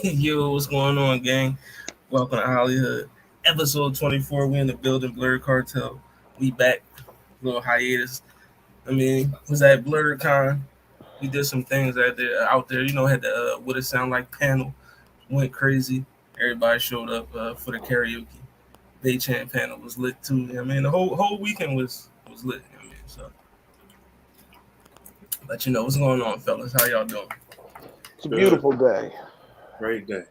Yo, what's going on, gang? Welcome to HollyHood. Episode 24. We in the building, Blerd Cartel. We back. Little hiatus. Was at BlerdCon. We did some things out there. Had the what it sound like panel. Went crazy. Everybody showed up for the karaoke. They chant panel was lit too. The whole weekend was lit. So. But what's going on, fellas? How y'all doing? It's a beautiful day. Great day.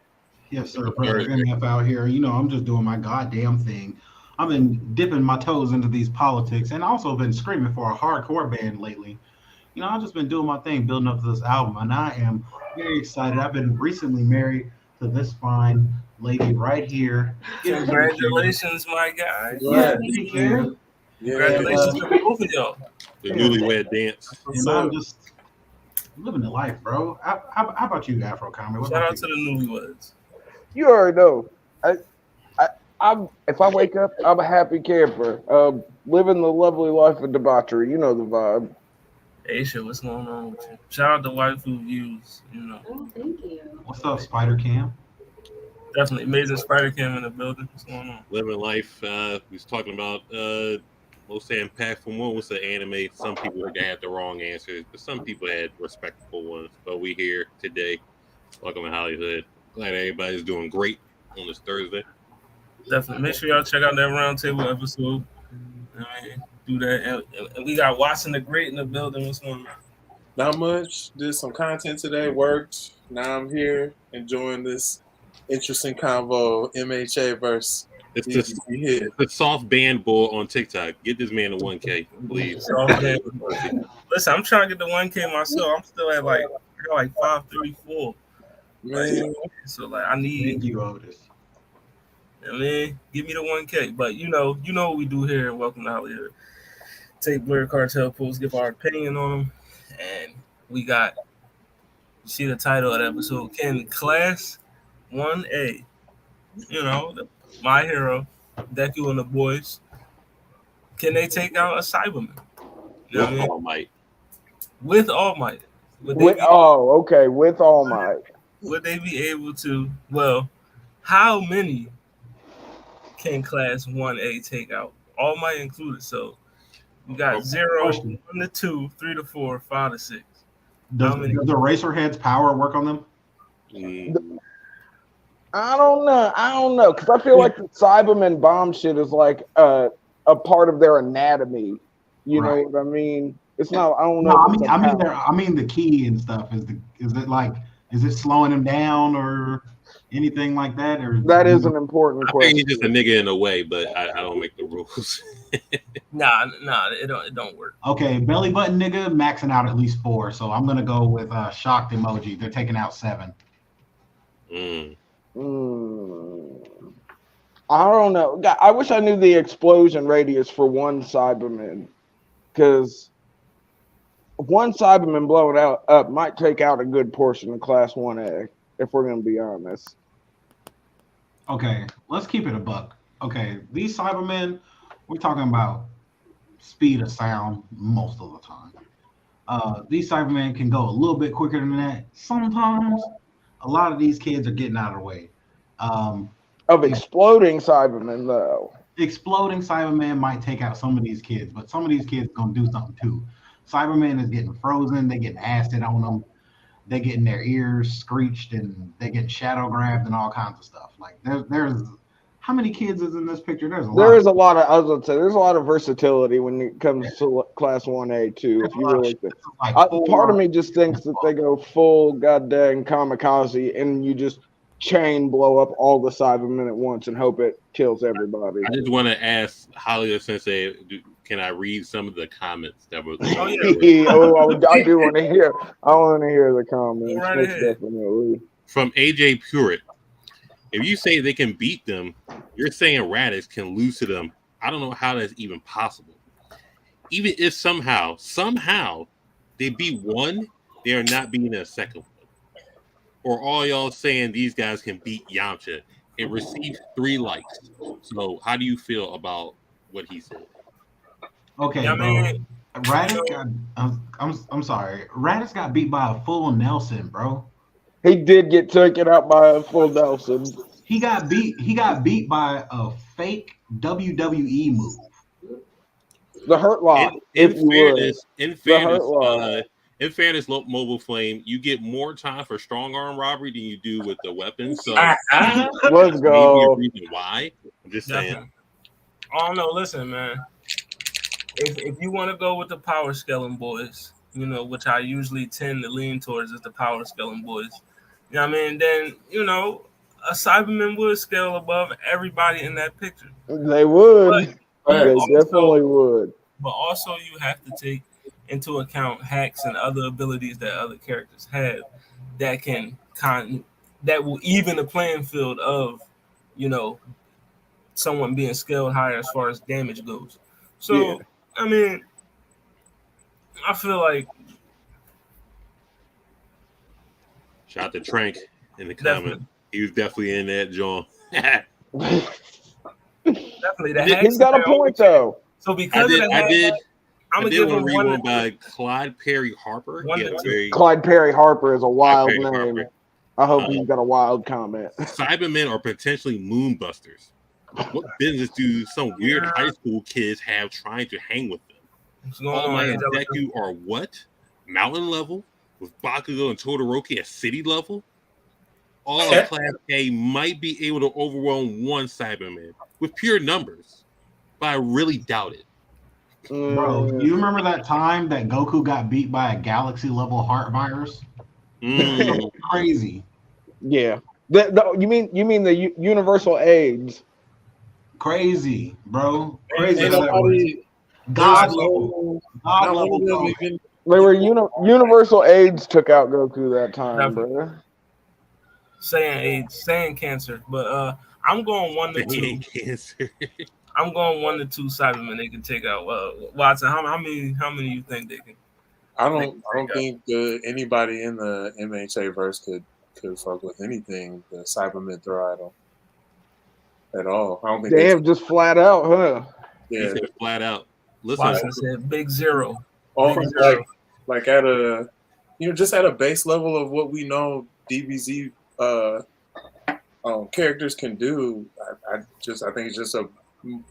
Yes, sir. Brother MF out here. I'm just doing my goddamn thing. I've been dipping my toes into these politics and also been screaming for a hardcore band lately. I've just been doing my thing, building up to this album, and I am very excited. I've been recently married to this fine lady right here. Congratulations, my guy. Yeah, thank you. Congratulations to both of y'all. The newlywed dance. And I'm just living the life, bro. How about you, Afro Comic? Shout out to the newlyweds. You already know. I'm if I wake up, I'm a happy camper. Living the lovely life of debauchery. You know the vibe. Hey, shit, what's going on with you? Shout out to Waifu Views. Oh, thank you. What's up, Spider Cam? Definitely amazing Spider Cam in the building. What's going on? Living life. We was talking about most impactful one was the anime. Some people had the wrong answers, but some people had respectable ones. But we here today. Welcome to HollyHood. Glad everybody's doing great on this Thursday. Definitely. Make sure y'all check out that roundtable episode. Do that. And we got Watson the Great in the building. What's going on? Not much. Did some content today. Worked. Now I'm here enjoying this interesting convo. MHA versus It's the soft band bull on TikTok. Get this man a 1K, please. Listen, I'm trying to get the 1K myself. I'm still at I got 534. Man. So I need. Thank you, Otis. Give me the 1K. But you know what we do here. Welcome to HollyHood. Take Blerd Cartel posts, give our opinion on them, and we got. You see the title of the episode? Can Class 1A, my hero, Deku and the boys, can they take out a Saibaman? All might. With All Might. With All Might. Would they be able to? Well, how many can Class 1A take out? All Might included. So we got 0, 1 to 2, 3 to 4, 5 to 6. Does the Eraserhead's power work on them? I don't know, because I feel like the Saibaman bomb shit is like a part of their anatomy. You know what I mean? It's not. I don't know. No, I mean the key and stuff. Is it slowing them down or anything like that? Or that is an important question. I think he's just a nigga in a way, but I don't make the rules. Nah, it don't work. Okay, belly button nigga maxing out at least 4, so I'm gonna go with shocked emoji. They're taking out 7. I don't know. I wish I knew the explosion radius for one Saibaman, because one Saibaman blowing up might take out a good portion of Class 1A, if we're going to be honest. Okay, let's keep it a buck. Okay, these Cybermen, we're talking about speed of sound most of the time. These Cybermen can go a little bit quicker than that. Sometimes a lot of these kids are getting out of the way. Of exploding Cybermen, though. Exploding Cyberman might take out some of these kids, but some of these kids are going to do something too. Cyberman is getting frozen. They're getting acid on them. They're getting their ears screeched, and they're getting shadow grabbed and all kinds of stuff. Like there's how many kids is in this picture? There's a lot. There is a lot of. I was going to say there's a lot of versatility when it comes to Class 1A too. If you really think, part of me just thinks that they go full goddamn kamikaze, and you just chain blow up all the Cybermen at once and hope it kills everybody. I just want to ask HollyHood Sensei, can I read some of the comments that were? I do want to hear. I want to hear the comments. Right definitely. From AJ Purett, if you say they can beat them, you're saying Raditz can lose to them. I don't know how that's even possible. Even if somehow they beat one, they are not beating a second one. Or all y'all saying these guys can beat Yamcha. It received 3 likes. So how do you feel about what he said? Okay, bro. Raditz got. I'm sorry. Raditz got beat by a full Nelson, bro. He did get taken out by a full Nelson. He got beat. He got beat by a fake WWE move. The Hurt Lock. In fairness, Mobile Flame, you get more time for strong arm robbery than you do with the weapon. So let's go. Maybe a reason why. I'm just saying. Oh no, listen, man. If you want to go with the power scaling boys, you know, which I usually tend to lean towards is the power scaling boys. You know what I mean? Then, you know, a Saibaman would scale above everybody in that picture. They would. They definitely would. But also you have to take into account hacks and other abilities that other characters have that that will even the playing field of, you know, someone being scaled higher as far as damage goes. So, I mean, I feel like shout out to Trank in the comment. He was definitely in that joint. Definitely. He's got a point though. So because I did I'm gonna give him one by Clyde Perry Harper. Clyde Perry Harper is a wild name. Harper. I hope he's got a wild comment. Cybermen are potentially moonbusters. What business do some weird high school kids have trying to hang with them? All my and Deku are what? Mountain level? With Bakugo and Todoroki at city level? All of Class A might be able to overwhelm one Cyberman with pure numbers. But I really doubt it. Bro, you remember that time that Goku got beat by a galaxy level heart virus? Crazy. Yeah. You mean the universal AIDS? Crazy, bro. Crazy. God level. They were universal AIDS took out Goku that time, bro. Saying AIDS, saying cancer, but I'm going 1 to 2. Cancer. I'm going 1 to 2 Cybermen they can take out. Watson, how many you think they can? I don't think anybody in the MHA verse could fuck with anything the Cybermen throw at them at all. I don't think damn, just flat out, huh? Yeah, he said flat out. Listen, Watson said big zero. Like at a just at a base level of what we know DBZ characters can do. I think it's just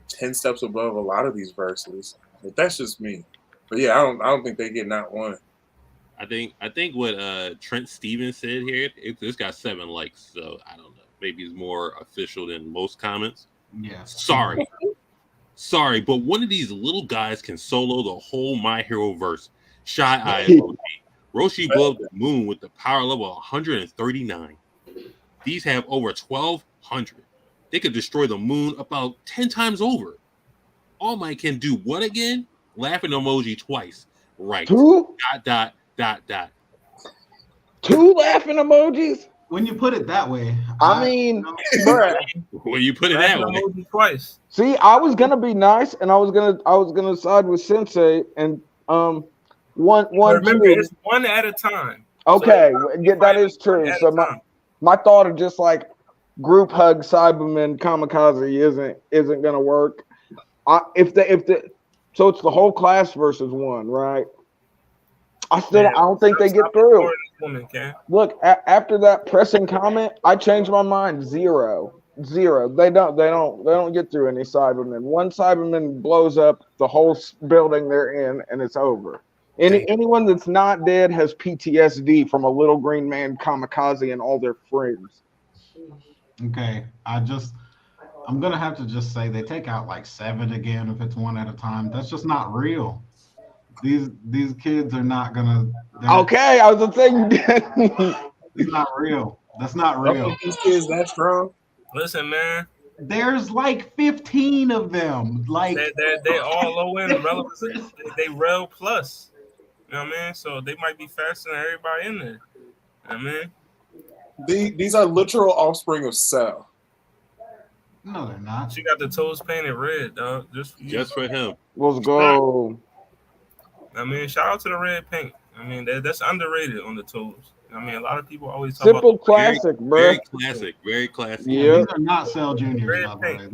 10 steps above a lot of these verses. But that's just me. But yeah, I don't think they get not one. I think what Trent Stevens said here, it's got 7 likes, so I don't know. Maybe it's more official than most comments. Yeah. Sorry, but one of these little guys can solo the whole My Hero verse. Shy Eye emoji. Roshi blew up the moon with the power level of 139. These have over 1,200. They could destroy the moon about 10 times over. All Might can do what again? Laughing emoji twice. Right. 2? ... 2 laughing emojis? When you put it that way. I mean, bruh. When you put it that way. Emoji twice. See, I was gonna be nice and I was gonna side with Sensei and one remember, two. it's 1 at a time. Okay, so that is true. So my thought of just like group hug Cyberman Kamikaze isn't gonna work. So it's the whole class versus 1, right? I don't think they get through. Look, after that pressing comment, I changed my mind. Zero. They don't get through any Cybermen. One Cyberman blows up the whole building they're in, and it's over. Anyone that's not dead has PTSD from a little green man Kamikaze and all their friends. Okay, I'm gonna have to just say they take out like 7 again if it's 1 at a time. That's just not real. These kids are not gonna. Okay, I was gonna say you did. It's not real. That's not real. These kids that strong. Listen, man. There's like 15 of them. Like they all low end relevant. They rel plus. You know what I mean? So they might be faster than everybody in there. You know what I mean? These are literal offspring of Cell. No, they're not. She got the toes painted red, dog. Just for him. Let's go. I mean, shout out to the red paint. I mean, that's underrated on the toes. I mean, a lot of people always talk Simple about classic, bro. Very classic. Very classic. Yeah. These are not Cell Juniors, Very by the way. pink,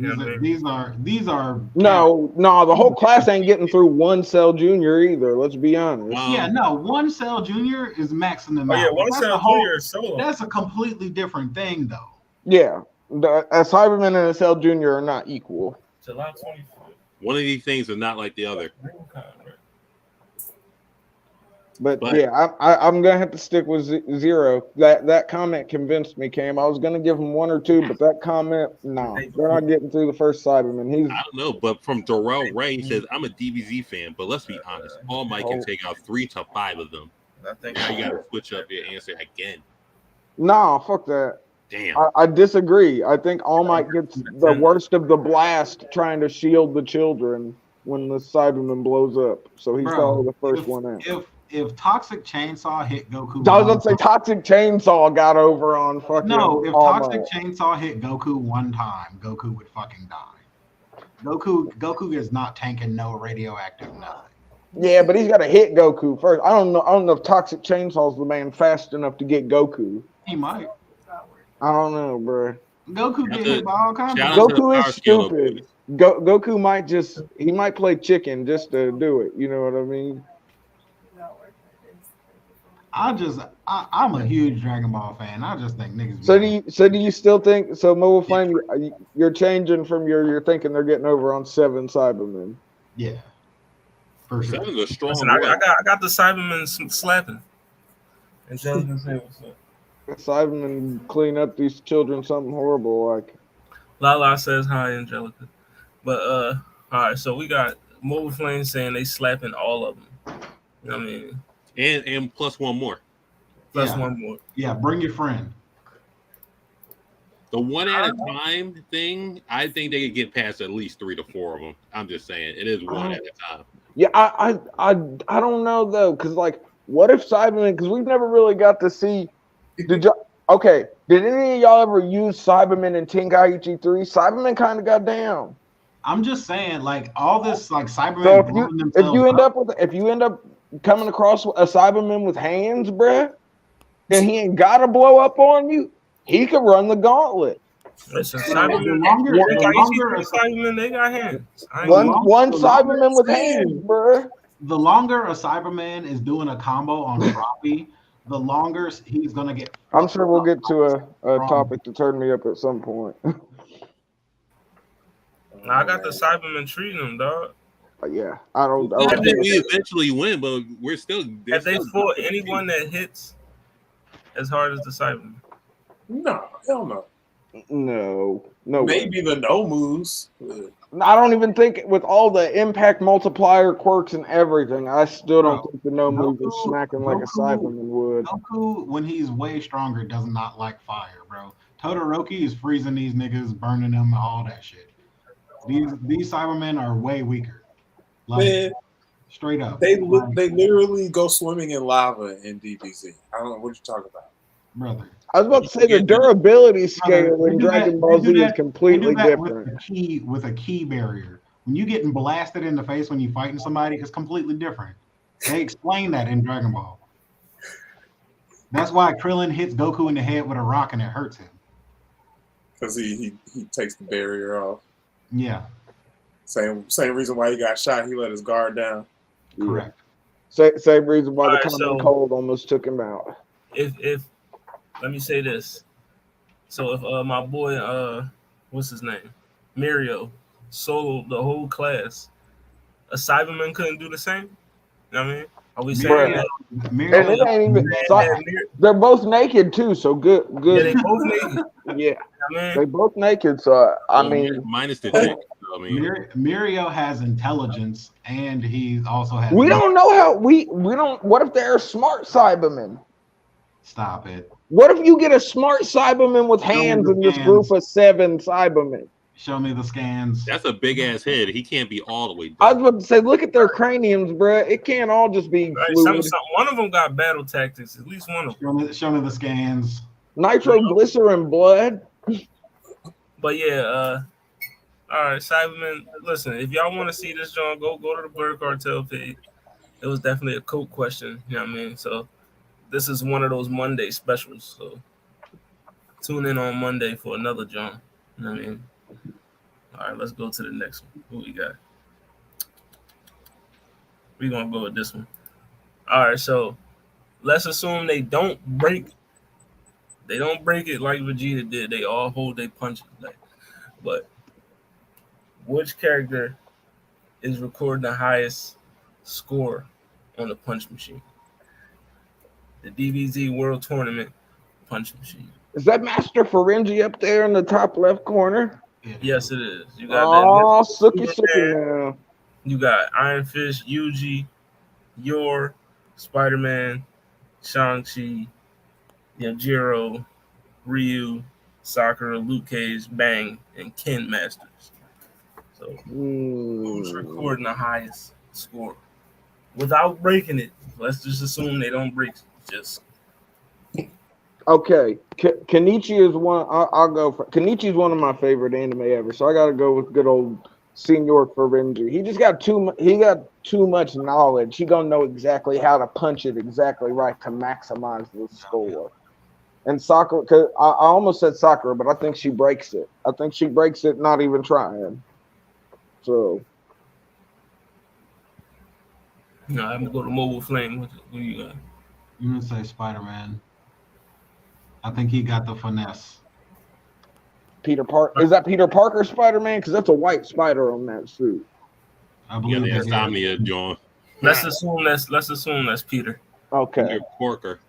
These are No, the whole class ain't getting through one Cell Junior either. Let's be honest. Yeah, no, one Cell Junior is maxing them Oh out. yeah, one That's Cell Junior is solo. That's a completely different thing, though. Yeah, a Cyberman and a Cell Junior are not equal. July 24th. One of these things is not like the other. But yeah, I'm gonna have to stick with Zero. That comment convinced me, Cam. I was gonna give him one or two, but that comment, no, they're not getting through the first Cyberman. I don't know, but from Darrell Ray, he says, I'm a DBZ fan, but let's be honest, All Might can take out 3 to 5 of them. I think now you gotta switch up your answer again. Nah, fuck that. Damn. I disagree. I think All Might gets the worst of the blast trying to shield the children when the Cyberman blows up. So he's probably the first one out. If Toxic Chainsaw hit Goku, I was gonna say Toxic Chainsaw got over on fucking. No, if All Toxic Might. Chainsaw hit Goku one time, Goku would fucking die. Goku is not tanking no radioactive nothing. Yeah, but he's got to hit Goku first. I don't know if Toxic Chainsaw's the man fast enough to get Goku. He might. I don't know, bro. Goku get hit by all kinds of Goku is stupid. Goku might play chicken just to do it. You know what I mean? I'm a huge Dragon Ball fan. I just think niggas. So do you still think so? Mobile Flame, you're changing from you're thinking they're getting over on 7 Cybermen. Yeah, for sure. 7's a strong. Listen, I got the Cybermen slapping. And Jonathan say what's up. Cybermen clean up these children something horrible like. Lala says hi, Angelica. But all right, so we got Mobile Flame saying they slapping all of them. You know what I mean? And plus one more. Plus one more. Yeah, bring your friend. The one at a time thing, I think they could get past at least 3 to 4 of them. I'm just saying, it is one at a time. Yeah, I don't know though, because like, what if Cyberman? Because we've never really got to see. Did any of y'all ever use Cyberman in Tenkaichi 3? Cyberman kind of got down. I'm just saying, like all this, like Cyberman. So if you end up coming across a Cyberman with hands, bruh, and he ain't gotta blow up on you, he could run the gauntlet. Listen, The Cybermen, they got hands. One Cyberman with hands, bruh. The longer a Cyberman is doing a combo on Robbie, the longer he's gonna get. I'm sure we'll get to a topic to turn me up at some point. I got the Cybermen treating them, dog. Yeah, I don't. I think we eventually win, but we're still. Have they fought anyone that hits as hard as the Cybermen? No, hell no. No. Maybe the no moves. I don't even think with all the impact multiplier quirks and everything, I still don't think the no move is smacking like a Cyberman would. Goku, when he's way stronger, does not like fire, bro. Todoroki is freezing these niggas, burning them, all that shit. These Cybermen are way weaker. Like, Man, straight up. They literally go swimming in lava in DBZ. I don't know what you're talking about. Brother. I was about to say the durability scale in Dragon Ball Z is completely different. With a key barrier. When you getting blasted in the face when you fighting somebody, it's completely different. They explain that in Dragon Ball. That's why Krillin hits Goku in the head with a rock and it hurts him. Because he takes the barrier off. Yeah. Same reason why he got shot. He let his guard down. Correct. Same reason why the common cold almost took him out. If let me say this. So if my boy what's his name? Mario soloed the whole class, a Cyberman couldn't do the same? You know what I mean? Are we saying that? And it ain't even, they're both naked too, so good. Yeah, they both naked. Yeah. I mean, they both naked, so I mean minus the chick. I mean, Mirio has intelligence and he also has we don't know how we don't what if they're smart Cybermen? Stop it. What if you get a smart Cyberman with hands in this group of 7 Cybermen? Show me the scans. That's a big ass head. He can't be all the way down. I was about to say, look at their craniums, bro. It can't all just be fluid. One of them got battle tactics. At least one of them. Show me the scans. Nitroglycerin blood. But yeah, all right, Cyberman. Listen, if y'all want to see this, John, go to the Blerd Cartel page. It was definitely a cool question. You know what I mean? So this is one of those Monday specials. So tune in on Monday for another John. You know what I mean? All right, let's go to the next one. Who we got? We're gonna go with this one. All right, so let's assume they don't break it like Vegeta did. They all hold their punches. But which character is recording the highest score on the punch machine? The DBZ World Tournament punch machine. Is that Master Ferengi up there in the top left corner? Yes, it is. You got that. Sookie now. You got Iron Fist, Yuji, Yor, Spider-Man, Shang-Chi, Yajiro, Ryu, Sakura, Luke Cage, Bang, and Ken Masters. So who's recording the highest score? Without breaking it, let's just assume they don't break it. Just okay. Kenichi is one. I'll go for Kenichi's one of my favorite anime ever. So I got to go with good old Senior Ferengi. He just got too much knowledge. He gonna know exactly how to punch it exactly right to maximize the score. And Sakura, cause I almost said Sakura, but I think she breaks it. I think she breaks it, not even trying. So. No, I'm gonna go to Mobile Flame. Who you got? I'm gonna say Spider-Man. I think he got the finesse. Peter Parker. Is that Peter Parker Spider-Man? Because that's a white spider on that suit. I believe the insomnia, John. Let's assume that's Peter. Okay. Peter Parker.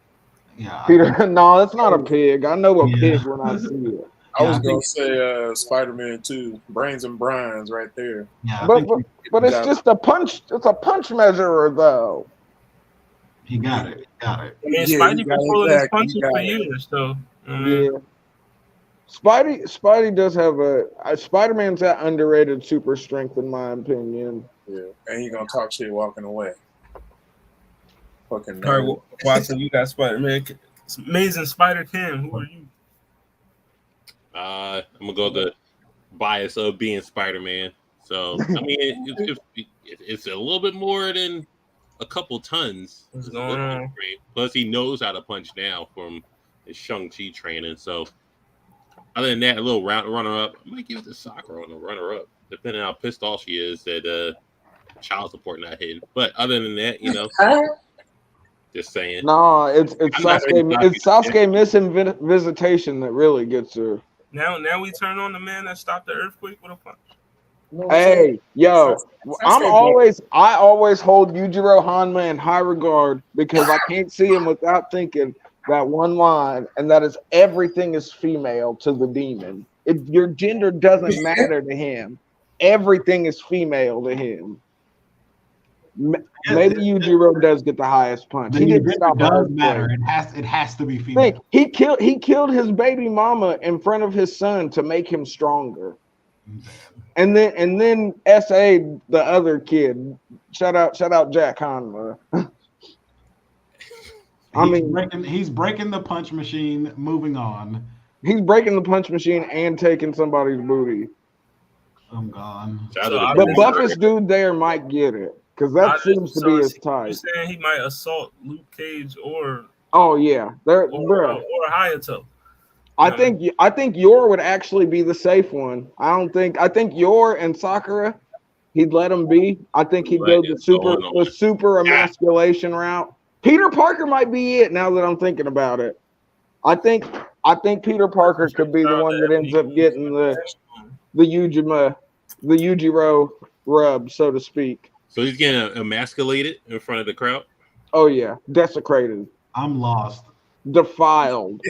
Yeah. Peter. No, that's not a pig. I know a pig when I see it. I was gonna say Spider-Man 2, Brains and Brines right there. Yeah, but it's just a punch. It's a punch measurer, though. He got it. I mean, Spidey been pulling his punches for years, so. Yeah. Spidey does have a Spider-Man's that underrated super strength in my opinion. Yeah, and he gonna talk shit walking away. Fucking. All right, Watson, you got Spider-Man. It's Amazing Spider-Cam. Who are you? I'm gonna go the bias of being Spider-Man. So I mean, it's a little bit more than a couple tons. What's going on? Plus, he knows how to punch now from his Shang-Chi training. So, other than that, a little runner-up. I might give it to Sakura on the runner-up, depending on how pissed off she is that child support not hitting. But other than that, just saying. No, it's Sasuke. It's Sasuke missing visitation that really gets her. Now we turn on the man that stopped the earthquake with a punch. Hey, yo, I always hold Yujiro Hanma in high regard because I can't see him without thinking that one line, and that is everything is female to the demon. Your gender doesn't matter to him. Everything is female to him. Maybe Yujiro does get the highest punch. He didn't stop. It does matter. It has to be female. He killed his baby mama in front of his son to make him stronger. And then SA, the other kid, shout out Jack Hanma. He's breaking the punch machine. Moving on. He's breaking the punch machine and taking somebody's booty. I'm gone. The buffest dude there might get it because that seems to be his type. You're saying he might assault Luke Cage or? Oh yeah, or Hayato. I think Yor would actually be the safe one. I think Yor and Sakura, he'd let him be. I think he'd go the super emasculation route. Peter Parker might be it now that I'm thinking about it. I think Peter Parker could be the one that ends up getting the Yujiro rub, so to speak. So he's getting emasculated in front of the crowd? Oh yeah, desecrated. I'm lost. Defiled.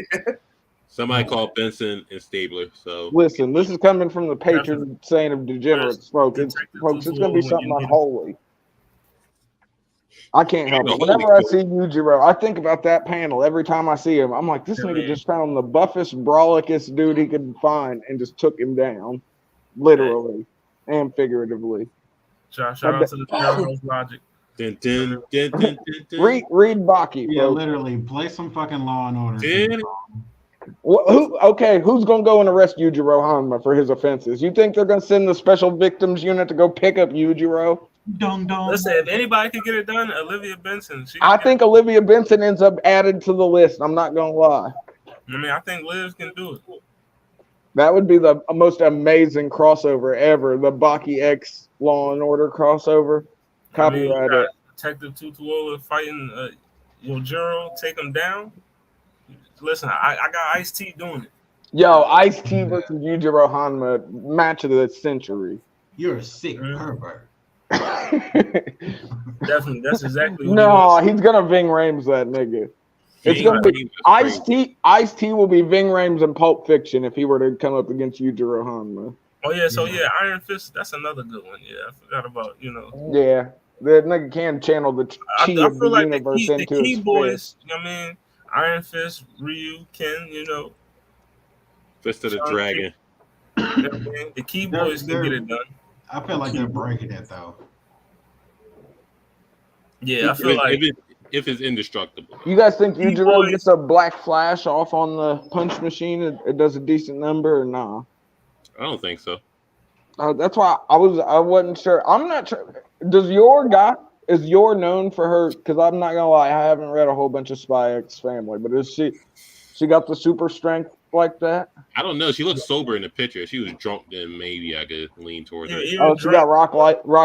Somebody called Benson and Stabler. So listen, this is coming from the patron saint of degenerates, folks. It's gonna be something unholy. I can't help it. Whenever I see Yujiro, I think about that panel every time I see him. I'm like, this nigga just found the buffest, brawlickest dude he could find and just took him down, literally and figuratively. Shout out to the Terrorist Logic. Read Baki. Yeah, literally. Play some fucking Law and Order. Who's gonna go and arrest Yujiro Hanma for his offenses? You think they're gonna send the special victims unit to go pick up Yujiro? Dong dong. Listen, if anybody could get it done, Olivia Benson. I think Olivia Benson ends up added to the list. I'm not gonna lie. I mean, I think Liv can do it. That would be the most amazing crossover ever. The Baki X Law and Order crossover. Copyright it. Detective Tutuola fighting Yojiro, take him down. Listen, I got Ice-T doing it. Yo, Ice-T versus Yujiro Hanma, match of the century. You're a sick pervert. Definitely, that's exactly what no, he's gonna Ving Rhames that nigga. It's gonna be Ice-T. Ice-T will be Ving Rhames in Pulp Fiction if he were to come up against Yujiro Hanma. Oh yeah, so yeah, Iron Fist. That's another good one. Yeah, I forgot about Yeah, the nigga can channel the chi of the like universe the into key his boys. fist. You know what I mean? Iron Fist, Ryu, Ken. Fist of the Dragon. The key boys can get it done. I feel like they're breaking it though. Yeah, I feel like if it's indestructible. You guys think Yujiro gets a black flash off on the punch machine? It does a decent number or nah? I don't think so. That's why I wasn't sure. I'm not sure. Is Yor known for her? Because I'm not gonna lie, I haven't read a whole bunch of Spy X Family, but is she got the super strength like that? I don't know. She looks sober in the picture. If she was drunk, then maybe I could lean towards her. She got Rock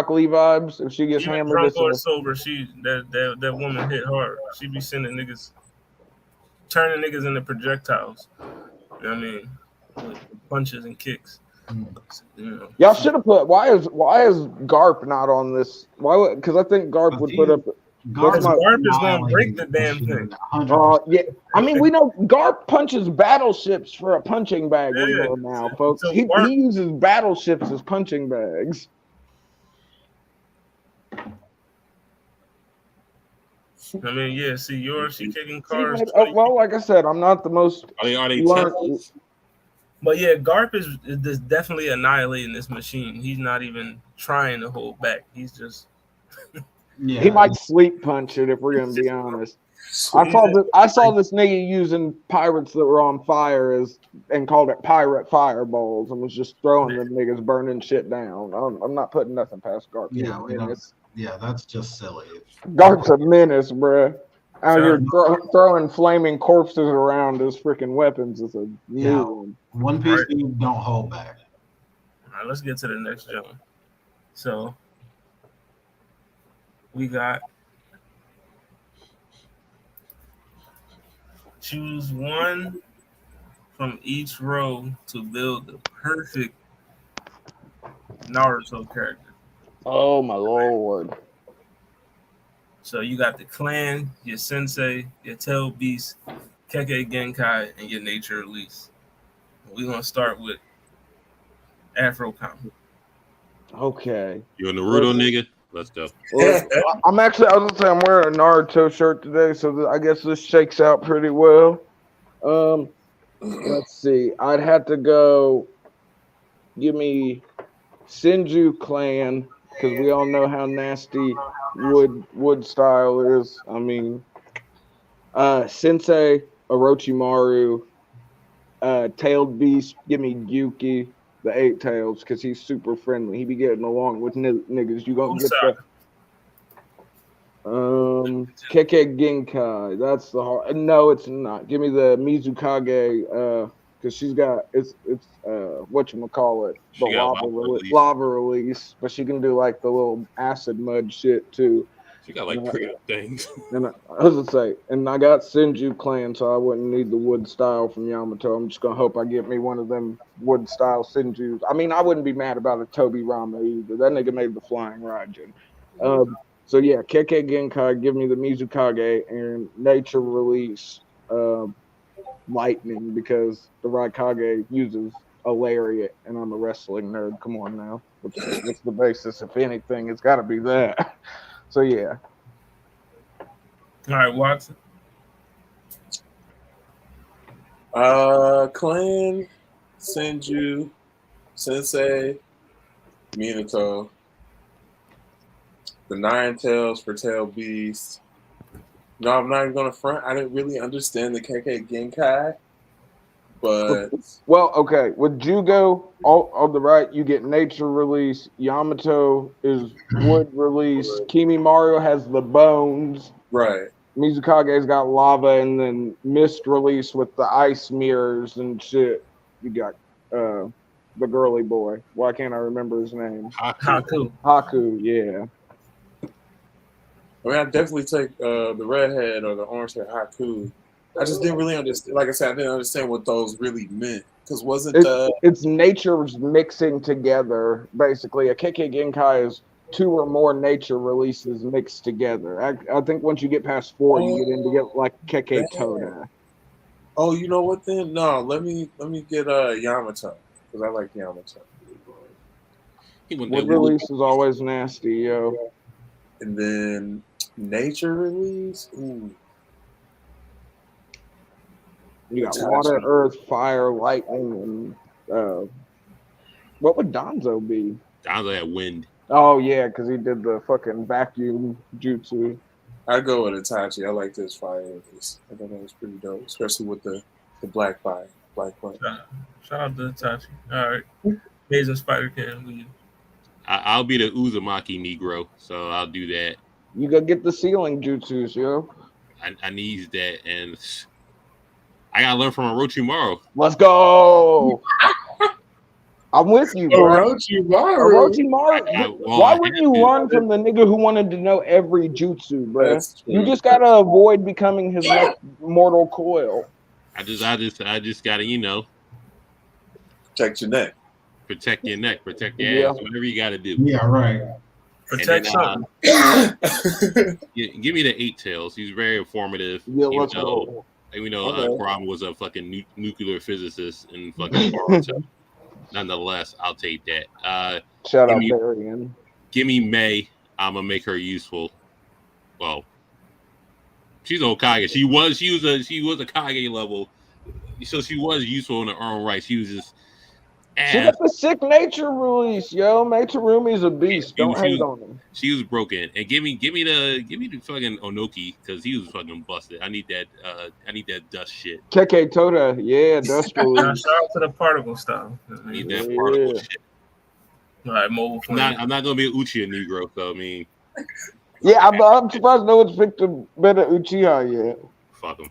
Lee vibes. If she gets hammered, drunk or sober, that woman hit hard. She be sending niggas, turning niggas into projectiles. You know what I mean? With punches and kicks. Y'all should have put. Why is Garp not on this? Why? Because I think Garp would put up. Garp is gonna break the damn thing. Yeah, I mean we know Garp punches battleships for a punching bag. We know now, folks. So he uses battleships as punching bags. I mean, yeah. See, she kicking cars. Well, like I said, I'm not the most. Are they temples? But yeah, Garp is definitely annihilating this machine. He's not even trying to hold back. He's just. Yeah. He might sleep punch it if we're gonna be honest. I saw this nigga using pirates that were on fire and called it pirate fireballs and was just throwing them niggas burning shit down. I'm not putting nothing past Garp. Yeah, that's just silly. Garp's a menace, bruh. Out here throwing flaming corpses around as freaking weapons is a new one. One Piece don't hold back. All right, let's get to the next gentleman. So we got choose one from each row to build the perfect Naruto character. Oh my lord. So you got the clan, your sensei, your tail beast, Kekkei Genkai, and your nature release. We're gonna start with Afro Comic. Okay. You a Naruto nigga? Let's go. Well, I was gonna say I'm wearing a Naruto shirt today, so I guess this shakes out pretty well. Let's see. I'd have to go. Give me Senju clan because we all know how nasty wood style is. I mean, Sensei Orochimaru, tailed beast. Give me Yuki. The 8 tails, because he's super friendly. He be getting along with niggas. You gonna get the Kekkei Genkai. That's the hard. No, it's not. Give me the Mizukage, because she's got it's whatchamacallit, the lava release, but she can do like the little acid mud shit too. She got like 3 things. And I was gonna say, and I got Senju clan, so I wouldn't need the wood style from Yamato. I'm just gonna hope I get me one of them wood style Senjus. I mean, I wouldn't be mad about a Toby Rama either. That nigga made the flying Raijin. So yeah, Kekkei Genkai, give me the Mizukage, and nature release lightning, because the Raikage uses a lariat, and I'm a wrestling nerd. Come on now, what's the basis? If anything, it's got to be that. So yeah. All right, Watson. Clan, Senju, Sensei, Minato, the 9 tails for Tail Beast. No, I'm not even gonna front. I didn't really understand the Kekkei Genkai, But well, okay. With Jugo on the right, you get nature release. Yamato is wood release. Kimimaro has the bones. right. Mizukage's got lava, and then mist release with the ice mirrors and shit. You got the girly boy. Why can't I remember his name? Haku. Haku, yeah. I mean, I definitely take the redhead or the orange hair Haku. I just didn't really understand. Like I said, I didn't understand what those really meant. Because wasn't it's nature's mixing together, basically. A Kekkei Genkai is 2 or more nature releases mixed together. I think once you get past 4, you get into like Kekkei Toda. Oh, you know what then? No, let me get Yamato because I like Yamato. Wood release is always nasty, yo. And then nature release. Ooh. You got water, earth, fire, lightning, and what would Danzo be? Danzo had wind. Oh yeah, because he did the fucking vacuum jutsu. I go with Itachi. I like this fire. I thought that was pretty dope, especially with the black fire, black flame. Shout out to Itachi. All right, Amazing Spider can. I'll be the Uzumaki Negro, so I'll do that. You gotta get the ceiling jutsus, yo. I need that, and I gotta learn from Orochimaru. Let's go. I'm with you, bro. Orochimaru. Why wouldn't you learn from the nigga who wanted to know every jutsu, bro? You just gotta avoid becoming his next mortal coil. I just gotta, protect your neck. Protect your neck, protect your ass, whatever you gotta do. Yeah, right. Protect something. Give me the 8 tails. He's very informative. Yeah, let's go. We know Kurama was a fucking nuclear physicist in fucking Naruto. Nonetheless, I'll take that. Shout out Darian. Give me May. I'm gonna make her useful. Well, she's Hokage. She was a Kage level, so she was useful in her own right. She was just. She got the sick nature release, yo. Naturumi's a beast. Don't hate on him. She was broken. And give me the fucking Onoki because he was fucking busted. I need that dust shit. Kekkei Toda, yeah, dust release. Shout out to the particle style. I need that particle shit. All right, mobile. I'm not gonna be an Uchiha Negro, so I mean. Yeah, I'm surprised no one's picked a better Uchiha yet. Fuck him.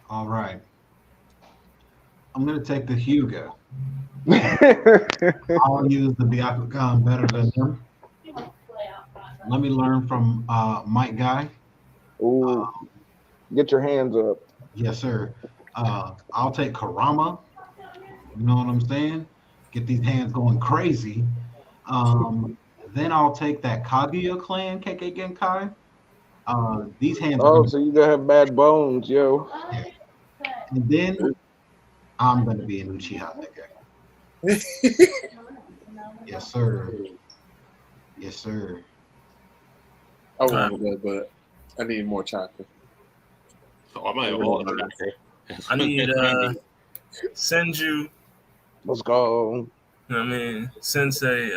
All right. I'm gonna take the Hyuga. I'll use the Byakugan better than him. Let me learn from Mike Guy. Ooh, get your hands up. Yes, sir. I'll take Kurama. You know what I'm saying? Get these hands going crazy. Then I'll take that Kaguya clan, Kekkei Genkai. These hands. So you gonna have bad bones, yo. And then I'm gonna be an Uchiha nigga. Yes, sir. Yes, sir. I want that, but I need more chocolate. So I might have all chocolate. I need Senju. Let's go. I mean, Sensei.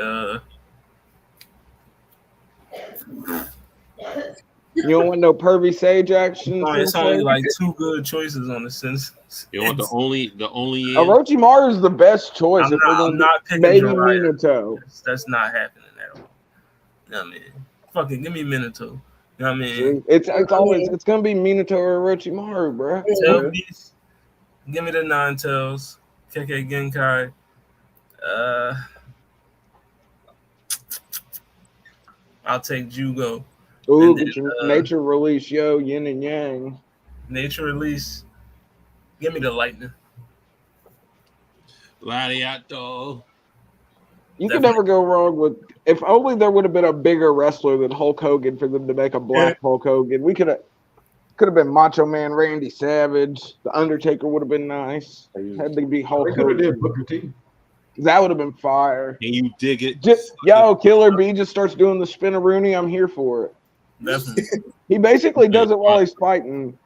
You don't want no pervy sage action. It's only like 2 good choices on the Sensei. You want the only Orochimaru is the best choice. I'm not picking maybe Minato. That's not happening at all. You know what I mean? Fuck it, give me Minato. You know what I mean? It's gonna be Minato or Orochimaru, bro. Give me the 9 tails. Kekkei Genkai. I'll take Jugo. Ooh, nature release, yo, yin and yang. Nature release. Give me the lightning. Gladiator. You could never go wrong with. If only there would have been a bigger wrestler than Hulk Hogan for them to make a black Hulk Hogan. We could have been Macho Man Randy Savage. The Undertaker would have been nice. Had to be Hulk Hogan. Booker T. That would have been fire. Can you dig it? Killer B just starts doing the spinneroonie. I'm here for it. Definitely. He basically does it while he's fighting.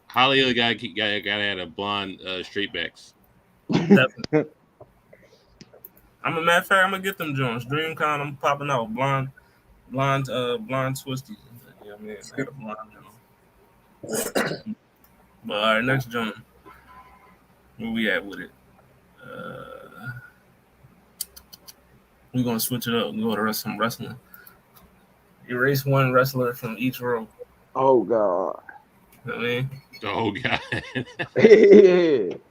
HollyHood gotta add a blonde straight backs. Definitely. I'm a matter of fact, I'm gonna get them joints. DreamCon, I'm popping out blonde twisties. You know what I mean? I got a blonde, But all right, next joint. Where we at with it? We're gonna switch it up and go to some wrestling. Erase one wrestler from each row. Oh God. You know what I mean? Oh God.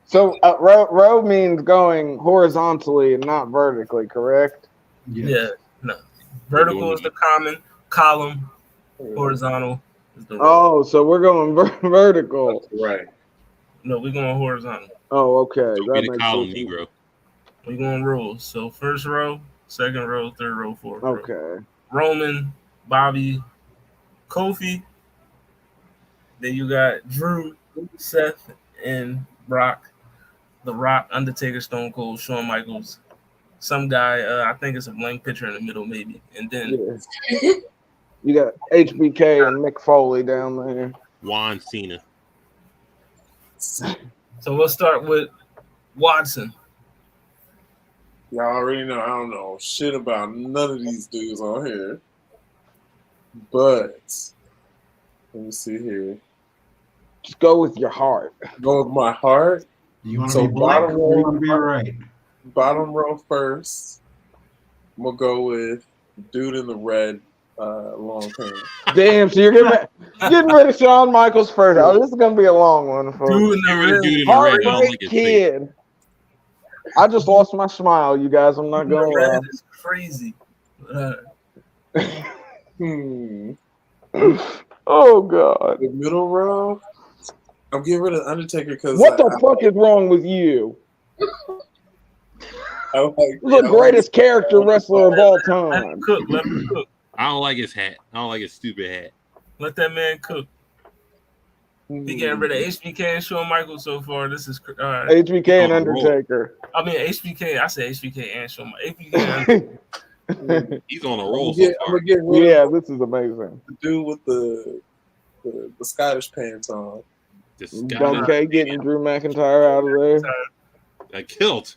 So row means going horizontally and not vertically, correct? Yes. Yeah. No. Vertical is the common. Column. Horizontal is the row. Oh, so we're going vertical. Right. No, we're going horizontal. Oh, okay. So That be the makes column sense. Negro. We're going rows. So first row, second row, third row, fourth row. Okay. Roman, Bobby, Kofi. Then you got Drew, Seth, and Brock. The Rock, Undertaker, Stone Cold, Shawn Michaels. Some guy, I think it's a blank picture in the middle, maybe. And then You got HBK and Mick Foley down there. Juan Cena. So we'll start with Watson. Y'all already know I don't know shit about none of these dudes on here. But let me see here. Just go with your heart. Go with my heart. You want to So be black bottom or you row, want to be right? bottom row first. We'll go with dude in the red long pants. Damn, so you're getting rid of Shawn Michaels first. Oh, this is gonna be a long one, folks. Dude in the red. Dude in the red. I don't Heartbreak like his face. Kid. I just lost my smile, you guys. I'm not Dude in gonna the red lie. is crazy. Oh God. The middle row. I'm getting rid of Undertaker because What the fuck is wrong with you? I like You're the greatest character wrestler of all Let him time. cook. Let him cook. I don't like his hat. I don't like his stupid hat. Let that man cook. He getting rid of HBK and Shawn Michaels so far. This is HBK and Undertaker. I mean HBK. I said HBK and Shawn. HBK. He's on a roll. I'm gonna get rid Yeah, of this is amazing. the dude with the Scottish pants on. Okay, getting Drew McIntyre out of there. That kilt.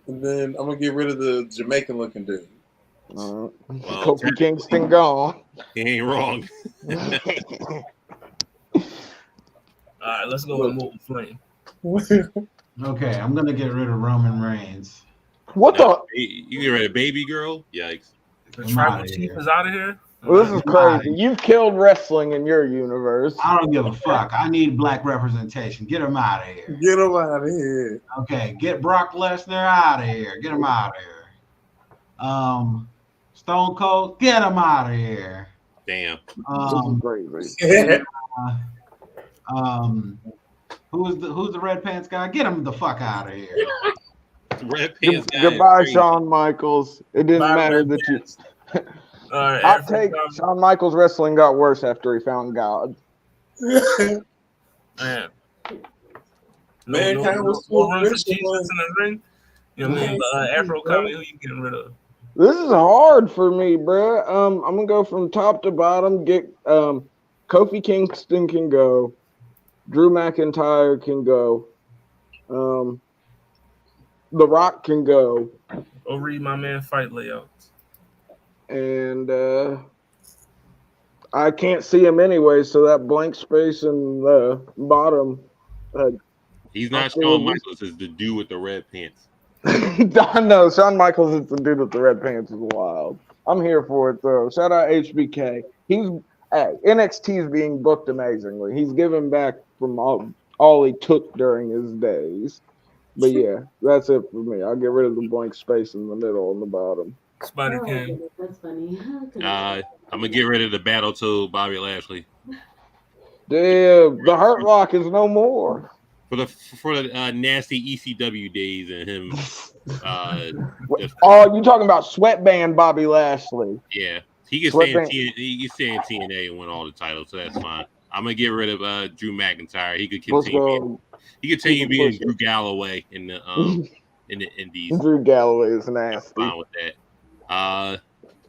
And then I'm gonna get rid of the Jamaican looking dude. Kofi Kingston gone. He ain't wrong. All right, let's go with Molten Flame. Okay, I'm gonna get rid of Roman Reigns. What No, you get rid of Baby Girl? Yikes. The I'm tribal outta chief here. is out of here. Well, this is crazy. You've killed wrestling in your universe. I don't give a fuck. I need black representation. Get him out of here. Get him out of here. Okay, get Brock Lesnar out of here. Get him out of here. Stone Cold, get him out of here. Damn. This is crazy. Who's the red pants guy? Get him the fuck out of here. Red Pants guy. Goodbye, Shawn Michaels. It didn't matter that you. All right, I'll take Shawn Michaels wrestling got worse after he found God. Man. Mankind was no so room for rich, Jesus in the ring. You know what I mean? Afro comedy, who you getting rid of? This is hard for me, bro. I'm gonna go from top to bottom. Get Kofi Kingston can go. Drew McIntyre can go. The Rock can go. Go read my man fight layouts. And I can't see him anyway, so that blank space in the bottom. He's not Shawn Michaels. It's the dude with the red pants. No, Shawn Michaels is the dude with the red pants is wild. I'm here for it though. Shout out HBK. NXT is being booked amazingly. He's giving back from all he took during his days. But yeah, that's it for me. I'll get rid of the blank space in the middle and the bottom. Spider King. That's funny. I'm gonna get rid of the battle to Bobby Lashley. Damn, the Hurt Lock is no more. For the nasty ECW days and him. Oh, you talking about sweatband Bobby Lashley? Yeah, he can stay in TNA and win all the titles, so that's fine. I'm gonna get rid of Drew McIntyre. He could continue being Drew Galloway in the Indies. Drew Galloway is nasty. I'm fine with that.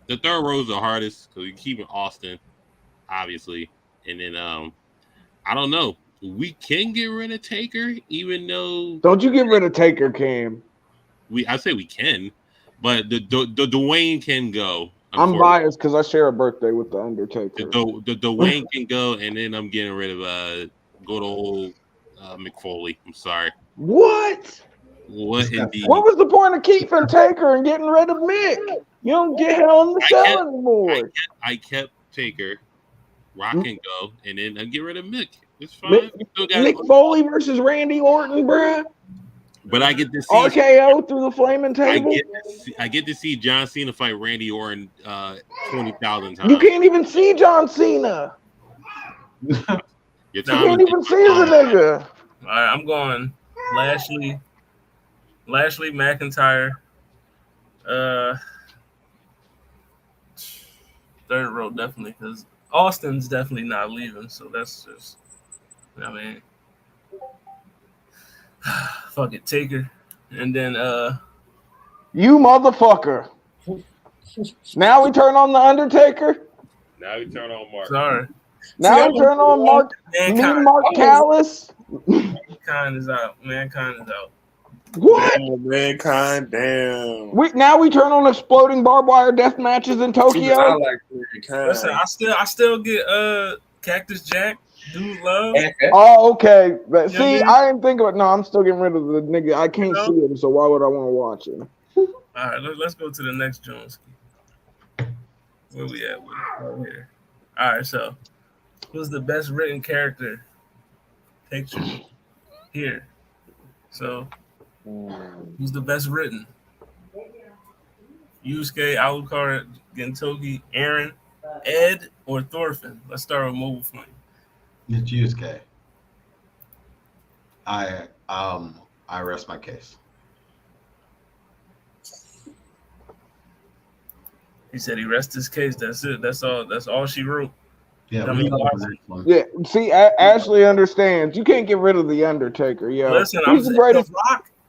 The third row is the hardest because you're keeping Austin, obviously, and then I don't know. We can get rid of Taker, even though. Don't you get rid of Taker, Cam? I say we can, but the Dwayne can go. I'm biased because I share a birthday with the Undertaker. The Dwayne can go, and then I'm getting rid of good old McFoley. I'm sorry. What? What indeed? What was the point of keeping Taker and getting rid of Mick? You don't get Hell in the Cell anymore. I kept Taker, Rock and Go, and then I get rid of Mick. It's fine. Mick Foley versus Randy Orton, bruh. But I get to see RKO through the flaming table. I get to see John Cena fight Randy Orton 20,000 times. You can't even see John Cena. You can't even see the nigga. All right, I'm going Lashley McIntyre. Third row definitely, because Austin's definitely not leaving. So that's just, I mean, fuck it, Taker, and then you motherfucker. Now we turn on the Undertaker. Now we turn on Mark. Sorry. Now we turn on Mark Callis. Mankind is out. What? Oh, Mankind, damn. Now we turn on exploding barbed wire death matches in Tokyo. I like Mankind. Listen, I still get Cactus Jack, Dude Love. Oh, okay. But see, I didn't think about. No, I'm still getting rid of the nigga. I can't see him, so why would I want to watch him? All right, let's go to the next Jones. Where we at? Right here. All right, so who's the best written character? Picture here. So who's the best written? Yusuke, Alucard, Gentoki, Aaron, Ed, or Thorfinn? Let's start with Mobile Flame. It's Yusuke. I rest my case. He said he rests his case. That's it. That's all. That's all she wrote. Yeah, yeah. See, Ashley understands. You can't get rid of the Undertaker. Yeah, listen, he's the greatest.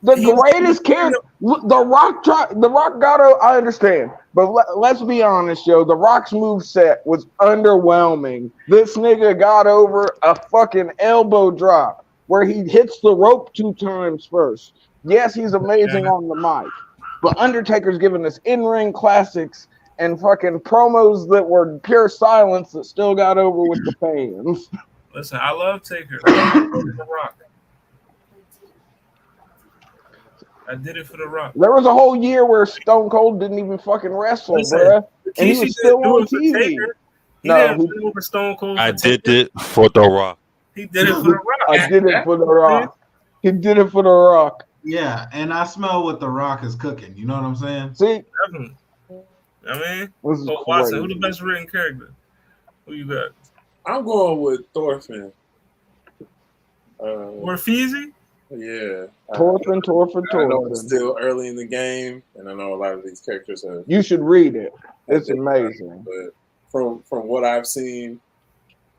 The greatest character. The Rock got. I understand, but let's be honest, yo. The Rock's moveset was underwhelming. This nigga got over a fucking elbow drop where he hits the rope 2 times first. Yes, he's amazing on the mic, but Undertaker's giving us in-ring classics and fucking promos that were pure silence that still got over with the fans. Listen, I love Taker. The Rock. I did it for The Rock. There was a whole year where Stone Cold didn't even fucking wrestle, bruh. And he was still on TV. For Stone Cold. I did it for The Rock. He did it for The Rock. I did it for The Rock. He did it for The Rock. Yeah, and I smell what The Rock is cooking. You know what I'm saying? See? Definitely. I mean, Watson, who the best written character? Who you got? I'm going with Thorfinn. Or Feezy? Yeah. Thorfinn. I know it's still early in the game, and I know a lot of these characters have. You should read it. It's amazing. But from what I've seen,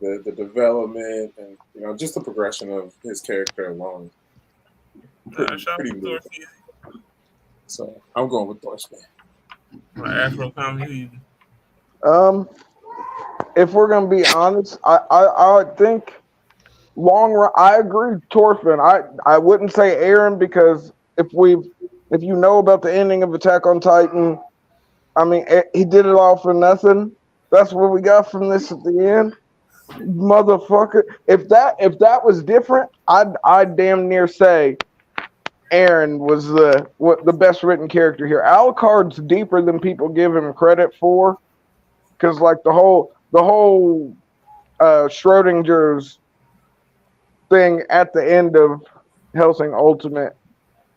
the development and just the progression of his character alone. Pretty moving. So I'm going with Thorfinn. Afro comedy. If we're gonna be honest, I think long run. I agree, Thorfinn. I wouldn't say Aaron because if you know about the ending of Attack on Titan, I mean he did it all for nothing. That's what we got from this at the end, motherfucker. If that was different, I'd damn near say Aaron was the best written character here. Alucard's deeper than people give him credit for, because like the whole Schrodinger's thing at the end of Hellsing Ultimate,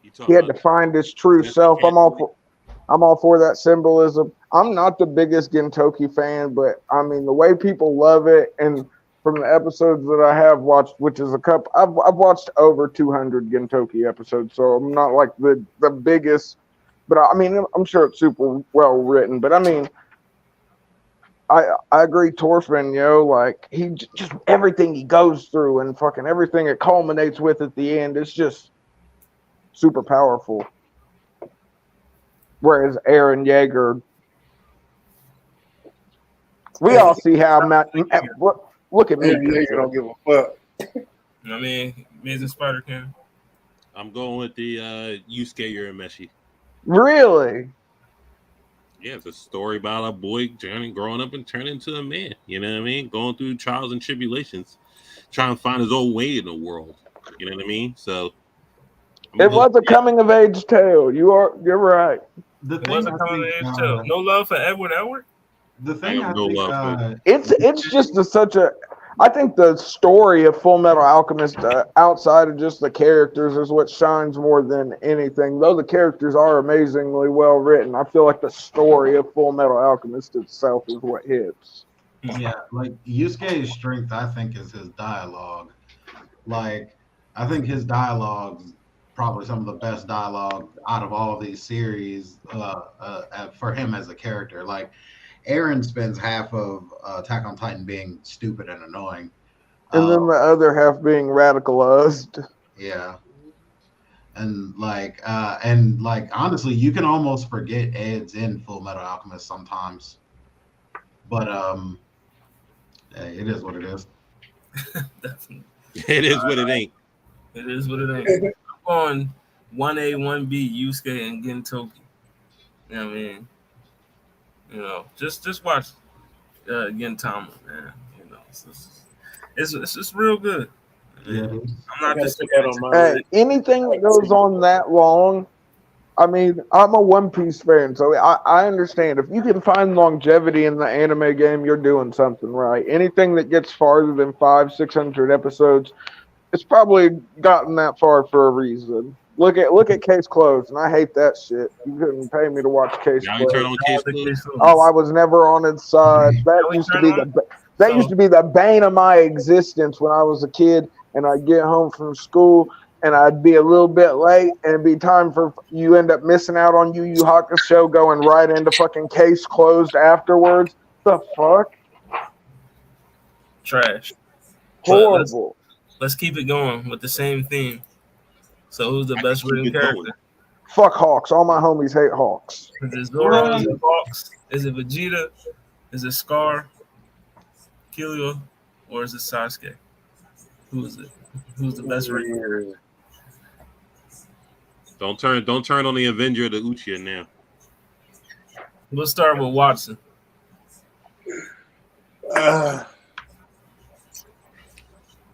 he had to find his true self. I'm all for that symbolism. I'm not the biggest Gentoki fan, but I mean the way people love it, and from the episodes that I have watched, which is a couple, I've watched over 200 Gentoki episodes, so I'm not like the biggest, but I mean, I'm sure it's super well written. But I mean, I agree, Thorfinn, like he just everything he goes through and fucking everything it culminates with at the end, it's just super powerful. Whereas Aaron Yeager, we all see how look at me. You don't give a fuck. I mean, Amazing Spider Can. I'm going with the Yusuke Urameshi. Really? Yeah, it's a story about a boy growing up and turning into a man. You know what I mean? Going through trials and tribulations, trying to find his own way in the world. You know what I mean? So It was a coming of age tale. You're right. The It thing wasn't I coming think, to age too. No love for Edward. the I thing have I no think, love for It's just such a. I think the story of Full Metal Alchemist, outside of just the characters, is what shines more than anything. Though the characters are amazingly well written, I feel like the story of Full Metal Alchemist itself is what hits. yeah, like Yusuke's strength, I think, is his dialogue. Like, I think his dialogue's probably some of the best dialogue out of all of these series for him as a character. Like, Aaron spends half of Attack on Titan being stupid and annoying. And then the other half being radicalized. Yeah. And honestly, you can almost forget Ed's in Full Metal Alchemist sometimes. But hey, it is what it is. Definitely. it is what it ain't. It is what it ain't. I'm on 1A, 1B, Yusuke, and Gentoki. You know what I mean? You know, just watch Gintama, man. You know, it's just real good. I mean, Yeah, it is. I'm not just Hey, anything that goes on that long, I mean, I'm a One Piece fan, so I understand. If you can find longevity in the anime game, you're doing something right. Anything that gets farther than 500-600 episodes, it's probably gotten that far for a reason. Look at Case Closed, and I hate that shit. You couldn't pay me to watch Case Now you turn Closed. on Case Closed. Oh, I was never on its side. That used to be the bane of my existence when I was a kid, and I'd get home from school and I'd be a little bit late, and it'd be time for you end up missing out on Yu Yu Hakusho going right into fucking Case Closed afterwards. The fuck? Trash. Horrible. Let's keep it going with the same theme. So who's the best written character? Fuck Hawks. All my homies hate Hawks. Is it Zoro? Is it Hawks? Is it Vegeta? Is it Scar? Killua? Or is it Sasuke? Who is it? Who's the best written character? Don't turn on the Avenger of the Uchiha now. We'll start with Watson.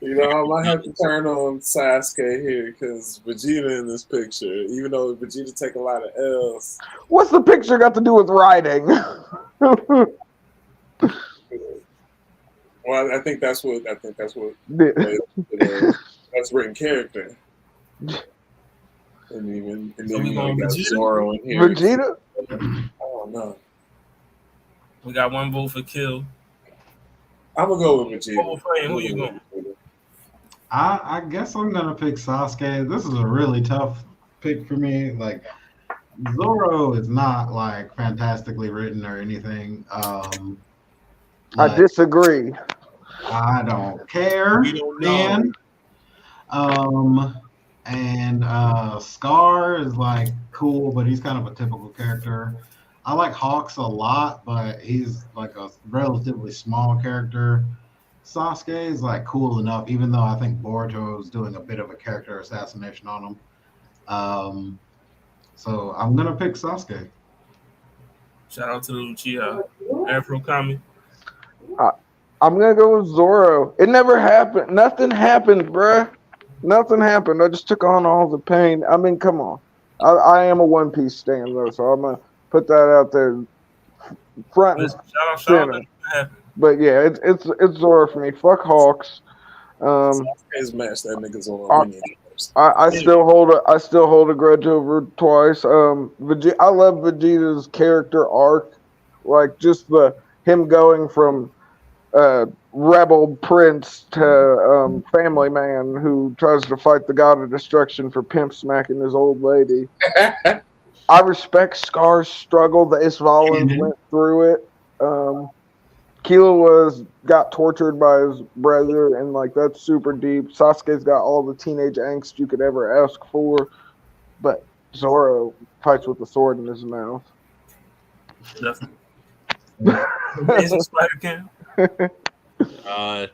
You know, I might have to turn on Sasuke here because Vegeta in this picture, even though Vegeta take a lot of L's. What's the picture got to do with writing? Well, I think that's what that's written character. And then you got Zoro in here. Vegeta? I don't know. We got one vote for Kill. I'm gonna go with Vegeta. Who you going? I guess I'm gonna pick Sasuke. This is a really tough pick for me. Like, Zoro is not like fantastically written or anything. I disagree. I don't care, man. And Scar is like cool, but he's kind of a typical character. I like Hawks a lot, but he's like a relatively small character. Sasuke is like cool enough, even though I think Boruto is doing a bit of a character assassination on him. So I'm gonna pick Sasuke. Shout out to the Uchiha. Afro Kami. I'm gonna go with Zoro. It never happened. Nothing happened, bruh. Nothing happened. I just took on all the pain. I mean, come on. I am a One Piece stan though, so I'm gonna put that out there front and center. But yeah, it's Zoro for me. Fuck Hawks. Sasuke's match that nigga Zoro. I still hold a grudge over Twice. I love Vegeta's character arc, like just him going from rebel prince to family man who tries to fight the god of destruction for pimp smacking his old lady. I respect Scar's struggle. The Isvalans went through it. Killua got tortured by his brother, and like that's super deep. Sasuke's got all the teenage angst you could ever ask for, but Zoro fights with a sword in his mouth. Definitely. Amazing Spider Cam. I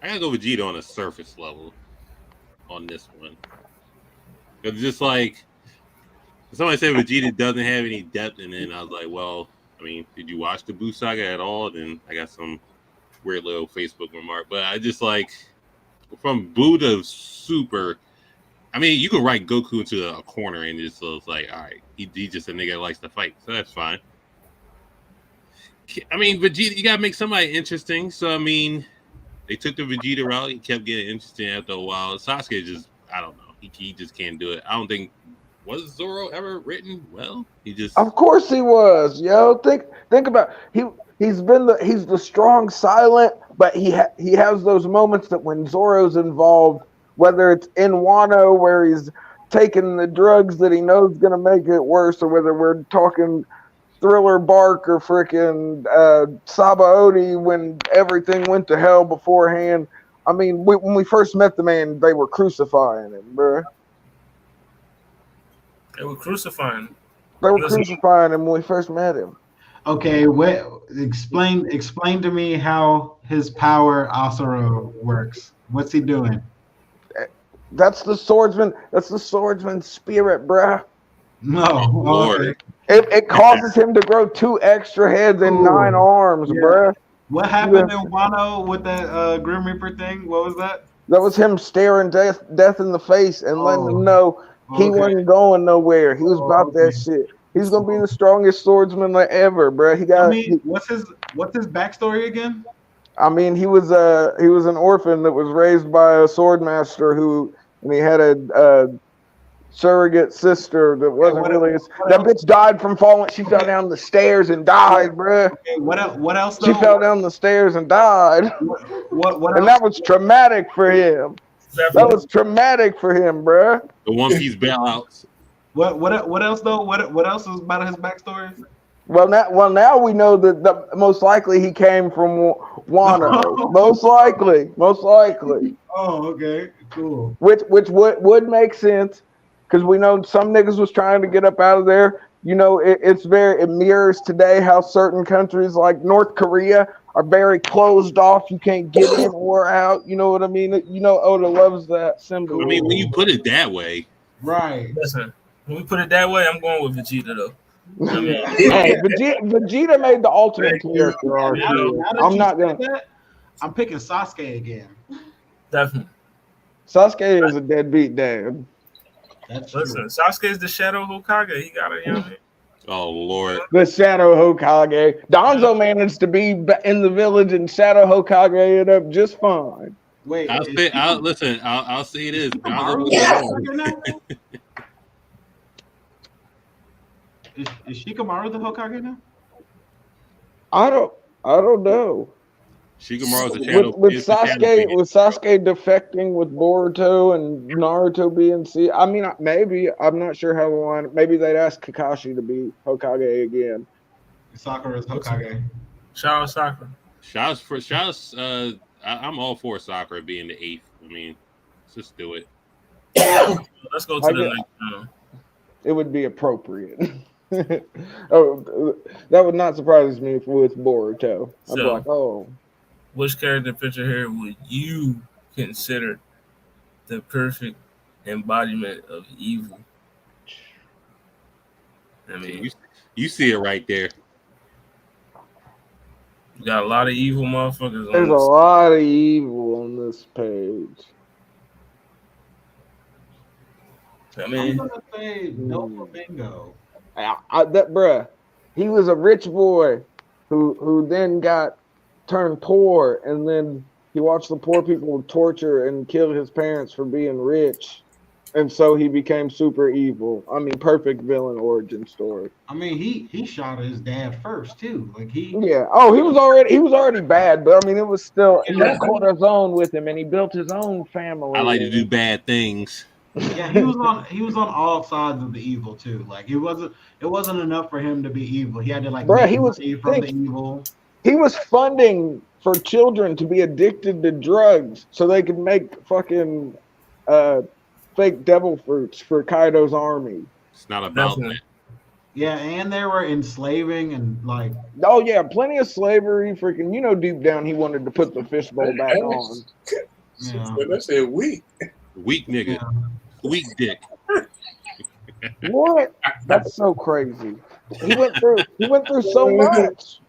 gotta go Vegeta on a surface level on this one. It's just like somebody said Vegeta doesn't have any depth, and then I was like, well, I mean, did you watch the Buu saga at all? Then I got some weird little Facebook remark, but I just like from Buu to Super. I mean, you can write Goku into a corner and just so it's like, all right, he just a nigga that likes to fight, so that's fine. I mean, Vegeta, you gotta make somebody interesting. So I mean, they took the Vegeta route. He kept getting interesting after a while. Sasuke just, I don't know, he just can't do it. I don't think was Zoro ever written well. He just, of course he was, yo. Think about he's the strong silent, but he has those moments that when Zoro's involved, whether it's in Wano where he's taking the drugs that he knows is gonna make it worse, or whether we're talking Thriller Bark or freaking Sabaody when everything went to hell beforehand. I mean, when we first met the man, they were crucifying him, bro. They were crucifying him. They were crucifying him when we first met him. Okay, explain to me how his power Asura works. What's he doing? That's the swordsman. That's the swordsman spirit, bruh. No, Lord. It causes him to grow 2 extra heads and 9 arms, bruh. What happened in Wano with that Grim Reaper thing? What was that? That was him staring death in the face and letting him know he wasn't going nowhere. He was about that shit. He's gonna be the strongest swordsman ever, bruh. What's his backstory again? I mean, he was an orphan that was raised by a swordmaster and he had a surrogate sister that wasn't really his. That bitch died from falling. She fell down the stairs and died, bruh. Okay, what else? She fell down the stairs and died. What and that was traumatic for him. That was traumatic for him, bruh. The One Piece bailouts. What else though? What else is about his backstory? Well, now we know that most likely he came from Wano. Most likely. Oh, okay, cool. Which would make sense, because we know some niggas was trying to get up out of there. You know, it mirrors today how certain countries like North Korea are very closed off. You can't get in or out. You know what I mean? You know, Oda loves that symbol. I mean, when you put it that way, right? Listen, when we put it that way, I'm going with Vegeta though. I mean, hey, Vegeta made the ultimate character arc. I'm not gonna. I'm picking Sasuke again. Definitely. Sasuke is a deadbeat dad. Listen, Sasuke is the Shadow Hokage. He got a oh Lord, the Shadow Hokage. Donzo managed to be in the village and Shadow Hokage it up just fine. Wait, I'll say this. Is Shikamaru the Hokage now? I don't know. Shikamaru's the shadow. With Sasuke defecting with Boruto and Naruto being I mean, maybe. I'm not sure how long. Maybe they'd ask Kakashi to be Hokage again. Sakura's Hokage. Shout out Sakura. I'm all for Sakura being the 8th. I mean, let's just do it. Let's go to the next round. It would be appropriate. Oh, that would not surprise me with Boruto. I'd be like, oh. Which character picture here would you consider the perfect embodiment of evil? I mean, you see it right there. You got a lot of evil motherfuckers. There's a lot of evil on this page. I mean, I'm gonna say Doflamingo. That bruh, he was a rich boy who then got turned poor, and then he watched the poor people torture and kill his parents for being rich, and so he became super evil. I mean, perfect villain origin story. I mean, he shot his dad first too. Like he was already bad, but I mean, it was still he had cortisone with him, and he built his own family. I like to do bad things. Yeah, he was on all sides of the evil too. Like it wasn't enough for him to be evil. He had to he was from the evil. He was funding for children to be addicted to drugs so they could make fucking fake devil fruits for Kaido's army. It's not about that. Yeah, and they were enslaving and like. Oh yeah, plenty of slavery. Freaking, you know, deep down he wanted to put the fishbowl back on. Yeah. I said weak nigga. Yeah. Weak dick. What? That's so crazy. He went through so much.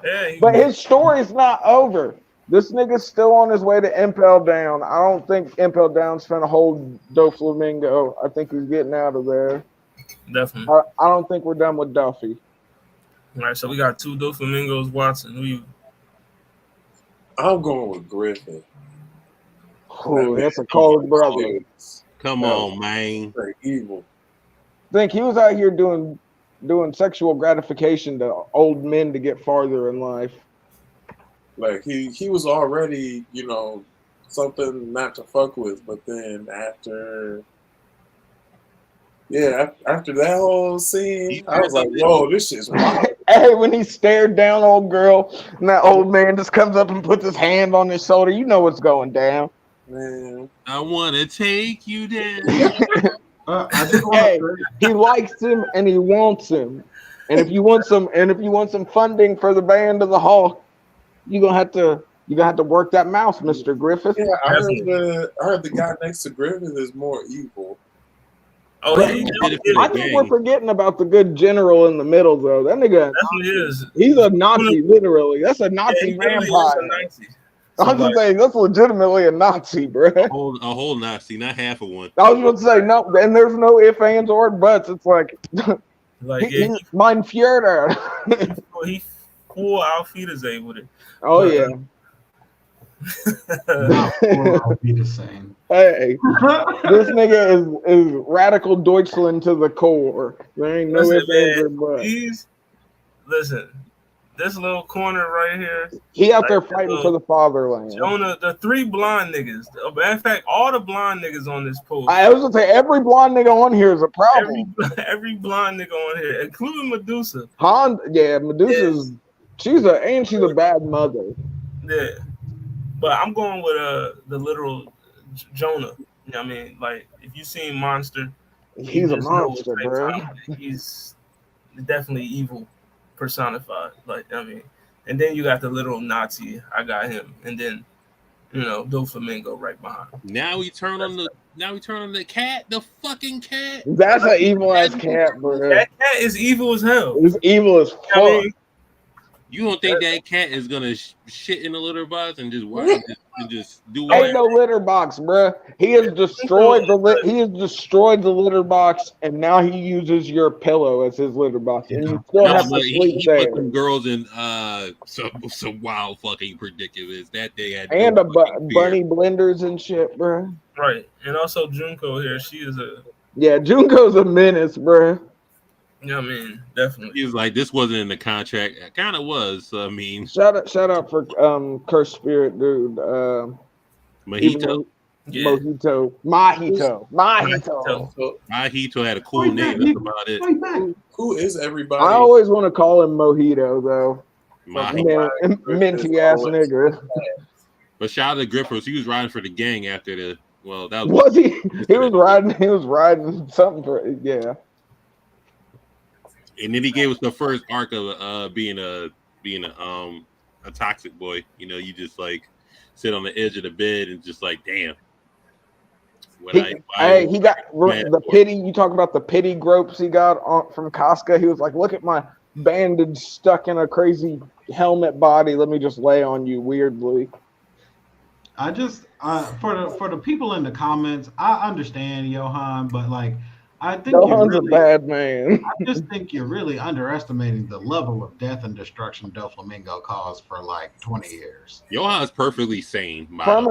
Yeah, But his story's not over. This nigga's still on his way to Impel Down. I don't think Impel Down's finna hold Doflamingo. I think he's getting out of there. definitely. I don't think we're done with Duffy. All right, so we got 2 Doflamingos. Watson, I'm going with Griffin. Ooh, that's a cold brother. Come on, man. Very evil. Think he was out here doing sexual gratification to old men to get farther in life. Like he was already, something not to fuck with, but then after that whole scene, I was like, whoa, this shit's wild. Hey, when he stared down old girl, and that old man just comes up and puts his hand on his shoulder, you know what's going down. Man. I want to take you down. Hey, he likes him and he wants him. And if you want some funding for the Band of the Hawk, you're gonna have to work that mouse, Mr. Griffith. Yeah, I heard the guy next to Griffith is more evil. Oh, I think we're forgetting about the good general in the middle, though. That nigga, he's a Nazi, literally. That's a Nazi vampire. I'm just saying, that's legitimately a Nazi, bro. A whole Nazi, not half of one. I was going to say, no, and there's no ifs, ands, or buts. It's like mein Führer. He full Auf Wiedersehen with it. Oh, yeah. Hey, this nigga is radical Deutschland to the core. There ain't no ifs, ands, or buts. Listen, this little corner right here. He out there fighting for the fatherland. Jonah, the 3 blonde niggas. In fact, all the blonde niggas on this post. I was gonna say every blonde nigga on here is a problem. Every blonde nigga on here, including Medusa. Medusa's she's a bad mother. Yeah, but I'm going with the literal Jonah. You know what I mean? Like, if you seen Monster, he's a monster, bro. He's definitely evil personified. Like, I mean, and then you got the literal Nazi. I got him, and then Doflamingo right behind. Now we turn on the cat, the fucking cat. That's an evil ass cat, bro. That cat is evil as hell. It's evil as fuck. I mean, you don't think that cat is gonna shit in the litter box and just walk and just do whatever? Ain't no litter box, bro. He has destroyed the litter box, and now he uses your pillow as his litter box, and you still have to sleep there. He put some girls in some wild fucking predicaments that they had. And bunny blenders and shit, bro. Right, and also Junko here. She is Junko's a menace, bro. Yeah, I mean, definitely. He was like, this wasn't in the contract. It kind of was. So, I mean, shout out for Cursed Spirit, dude. Mojito. Mojito had a cool name. That's about it. Who is everybody? I always want to call him Mojito, though. Minty ass nigga. But shout out to Griffiths. He was riding for the gang after the. Well, that was he? He was riding something for And then he gave us the first arc of being a toxic boy. You just like sit on the edge of the bed and just like, damn. He got the pity. You talk about the pity gropes he got from Casca. He was like, look at my bandage stuck in a crazy helmet body. Let me just lay on you weirdly. I just for the people in the comments, I understand Johan, but like I think Johan's a bad man. I just think you're really underestimating the level of death and destruction Doflamingo caused for like 20 years. Johan's perfectly sane. From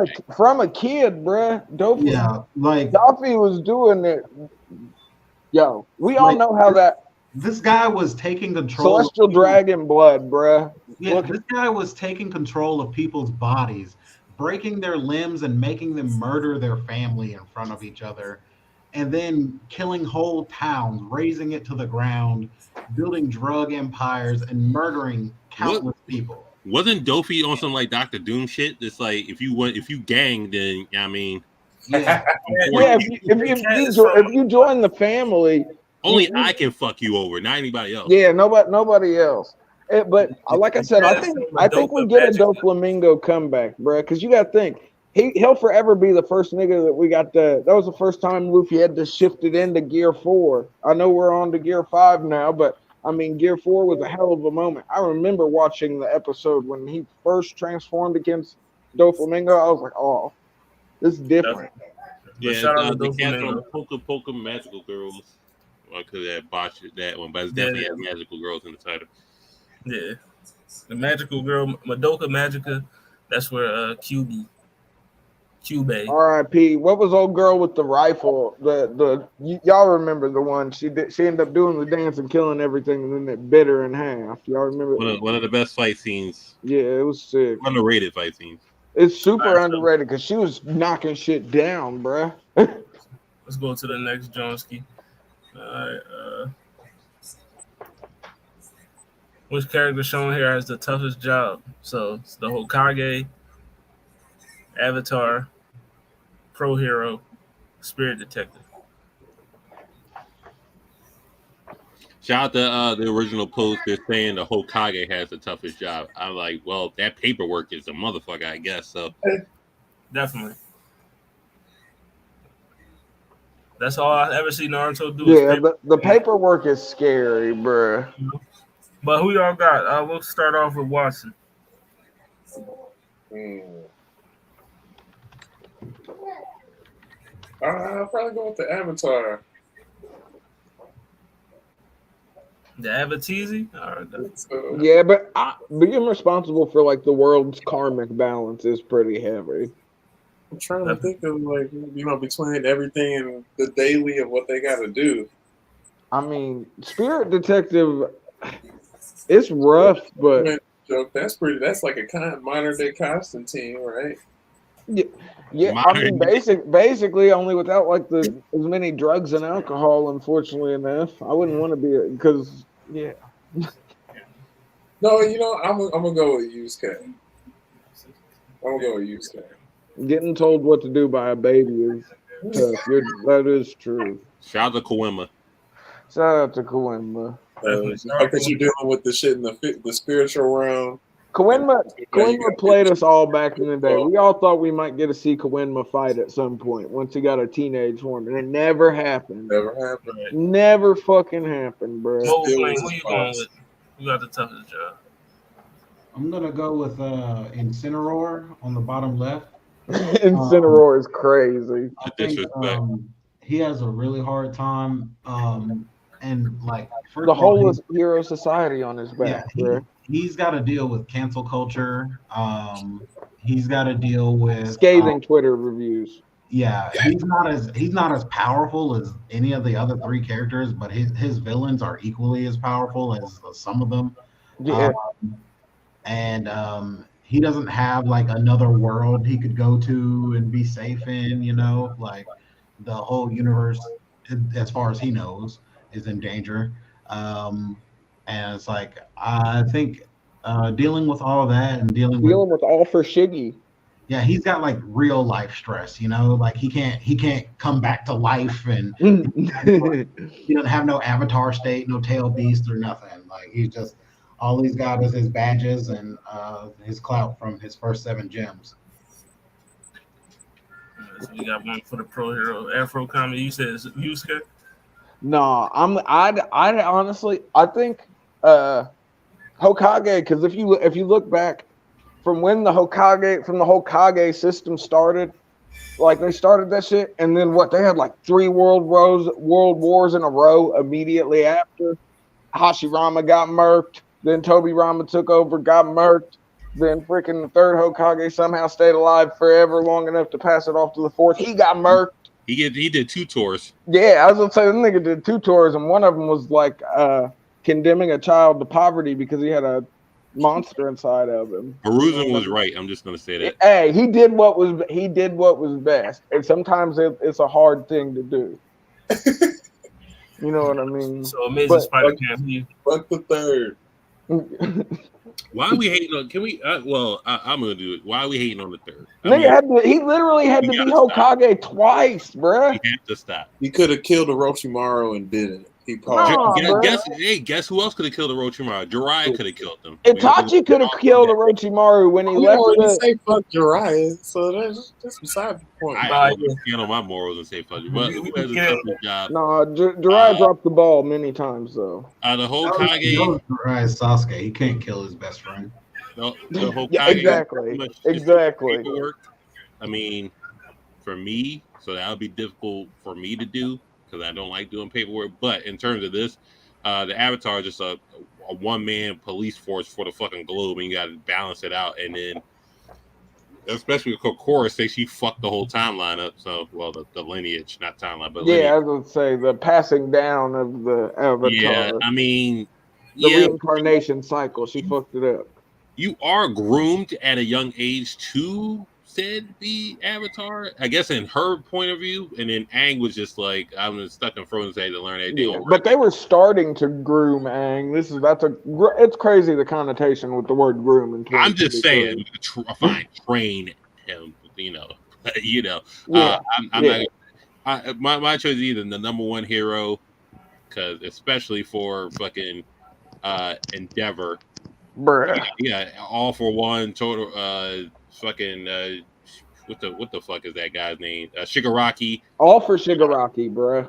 a kid, bruh. Duffy was doing it. Yo, we all know how that. This guy was taking control. Celestial dragon blood, bruh. Yeah, this guy was taking control of people's bodies, breaking their limbs and making them murder their family in front of each other. And then killing whole towns, razing it to the ground, building drug empires, and murdering countless people. Wasn't Dofi on some like Dr. Doom shit? It's like if you gang, then I mean, if you join the family, only I can fuck you over, not anybody else. Yeah, nobody else. But like I said, I think we get a Doflamingo comeback, bro. Because you got to think. he'll forever be the first nigga that we got that was the first time Luffy had to shift it into Gear 4. I know we're on to Gear 5 now, but I mean Gear 4 was a hell of a moment. I remember watching the episode when he first transformed against Doflamingo. I was like, oh, this is different. Yeah, shout out to the cat Doflamingo. from Poker Magical Girls. I could have botched that one, but it's definitely has Magical Girls in the title. Yeah. The Magical Girl, Madoka Magica, that's where Cube. R.I.P. What was old girl with the rifle? Y'all remember the one she ended up doing the dance and killing everything, and then it bit her in half. Y'all remember? One of the best fight scenes. Yeah, it was sick. Underrated fight scenes. It's super underrated because she was knocking shit down, bruh. Let's go to the next Johnski. All right. Which character shown here has the toughest job? So it's the Hokage, Avatar, Pro Hero, Spirit Detective. Shout out to the original post. They're saying the Hokage has the toughest job. I'm like, well, that paperwork is a motherfucker, I guess. So Definitely. That's all I ever see Naruto do. Yeah, the paperwork is scary, bruh. But who y'all got? We'll start off with Watson. I'll probably go with the Avatar. The Avatizi? All right. Yeah, but being responsible for like the world's karmic balance is pretty heavy. I'm trying to think of between everything and the daily of what they got to do. I mean, Spirit Detective, it's rough, but that's like a kind of modern day Constantine, right? Yeah. I mean, basically, only without like as many drugs and alcohol. Unfortunately enough, I wouldn't want to be because No, I'm gonna go with Yusuke. I'm gonna go with Yusuke. Getting told what to do by a baby is tough. That is true. Shout out to Koenma. Shout out to Koenma. Because you're dealing with the shit in the spiritual realm. Koenma played us all back in the day. We all thought we might get to see Koenma fight at some point once he got a teenage form, and it never happened. Never fucking happened, bro. Who you going with? Who got the toughest job? I'm gonna go with Incineroar on the bottom left. Incineroar is crazy. I think he has a really hard time, and like the whole hero society on his back. Yeah, he's got to deal with cancel culture. He's got to deal with scathing Twitter reviews. Yeah, he's not as powerful as any of the other three characters, but his villains are equally as powerful as some of them. Yeah. He doesn't have like another world he could go to and be safe in, like the whole universe, as far as he knows, is in danger. And it's like, I think dealing with all that and dealing with all for Shiggy. Yeah, he's got like real life stress, like he can't come back to life, and he doesn't have no avatar state, no tail beast or nothing. Like he's just, all he's got is his badges and his clout from his first 7 gems. So we got one for the Pro Hero Afro comedy. You said it's Yusuke? No, I'd honestly, I think Hokage, because if you look back from when the Hokage system started, like they started that shit, and then they had like 3 world wars in a row immediately after. Hashirama got murked, then Tobirama took over, got murked, then freaking the 3rd Hokage somehow stayed alive forever long enough to pass it off to the 4th. He got murked. He did 2 tours. Yeah, I was gonna say the nigga did 2 tours, and one of them was like condemning a child to poverty because he had a monster inside of him. Hiruzen was right. I'm just gonna say that. Hey, he did what was best, and sometimes it's a hard thing to do. You know what I mean? So Amazing Spider-Man. But the 3rd. Why are we hating on? Can we? I'm gonna do it. Why are we hating on the 3rd? He literally had to be Hokage twice, bruh. We have to stop. He could have killed Orochimaru and didn't. He paused. Guess who else could have killed Orochimaru? Jiraiya could have killed them. Itachi could have killed Orochimaru when he left. Already say fuck Jiraiya, so that's beside the point. I will stand on my morals and say fuck you. But who has a tougher job? No, Jiraiya dropped the ball many times though. The Hokage. Jiraiya Sasuke. He can't kill his best friend. The Hokage. Yeah, exactly. Paperwork. I mean, for me, so that would be difficult for me to do because I don't like doing paperwork. But in terms of this, the Avatar is just a one-man police force for the fucking globe, and you got to balance it out. And then, especially with Kokora, say she fucked the whole timeline up. So, well, the lineage, not timeline, but lineage. I was going to say the passing down of the Avatar. Yeah, I mean, the reincarnation cycle. She fucked it up. You are groomed at a young age to said be Avatar, I guess, in her point of view, and then Aang was just like, I'm stuck in Frozen State to learn everything. Yeah, but they were starting to groom Aang. It's crazy the connotation with the word groom. I'm just saying, train him. My choice is either the number one hero, because especially for fucking Endeavor. Bruh. Yeah, all for one total. Fucking what the fuck is that guy's name? Shigaraki. All for Shigaraki, bruh.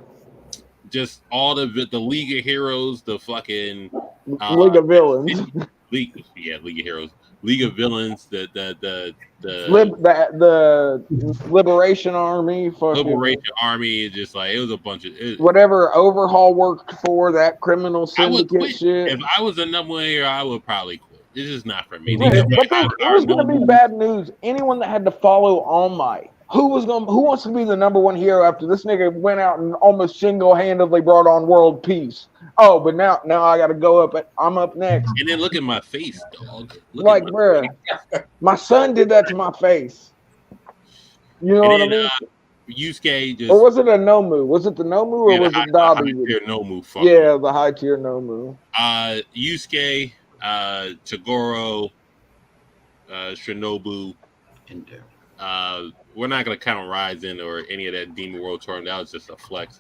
Just all the League of Heroes, the fucking League of Villains. League of Heroes. League of Villains. The Liberation Army. Liberation Army is just like it was a bunch of whatever Overhaul worked for that criminal syndicate shit. If I was a number one hero, I would probably quit. This is not for me. But it was going to be bad news. Anyone that had to follow All Might, who wants to be the number one hero after this nigga went out and almost single-handedly brought on world peace? Oh, but now I got to go up. I'm up next. And then look at my face, dog. Bruh, my son did that to my face. You know what I mean? Yusuke just. Or was it a Nomu? Was it the Nomu or was it Dabi? The high tier Nomu. Yusuke. Chigoro, Shinobu, we're not gonna count Ryzen or any of that Demon World Tournament. That was just a flex.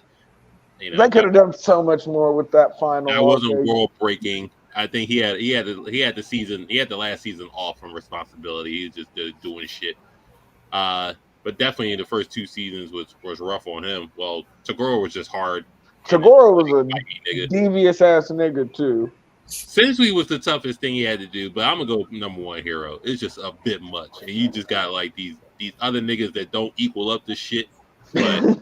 They could have done so much more with that final. That wasn't world breaking. I think he had the last season off from responsibility. He was just doing shit. But definitely the first two seasons was rough on him. Well, Chigoro was just hard. Chigoro was a devious ass nigga too. Sensei was the toughest thing he had to do, but I'm gonna go number one hero. It's just a bit much, and you just got like these other niggas that don't equal up to shit. But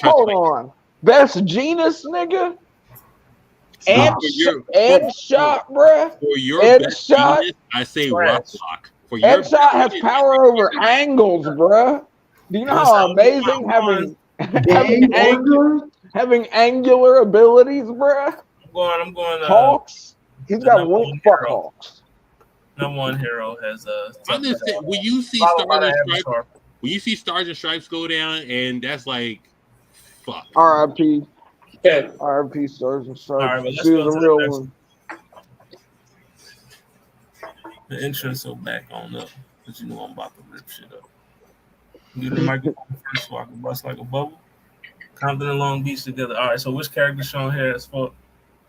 hold on, best genus nigga, Ed Shot, bruh. For your best genus, I say Rocklock. For your Ed Shot has power over angles, bruh. Do you know how amazing having angular abilities, bruh? I'm going. Hawks. He's got one fuck Hawks. Number one hero has I'm just saying, when you see Stars and Stripes go down, and that's like, fuck. R.I.P. Yeah. R.I.P. Stars and Stripes. All right, she was a real one. The entrance will back on up, because you know I'm about to rip shit up. Get the microphone first so I can bust like a bubble. Compton and Long Beach together. All right, so which character shown here is for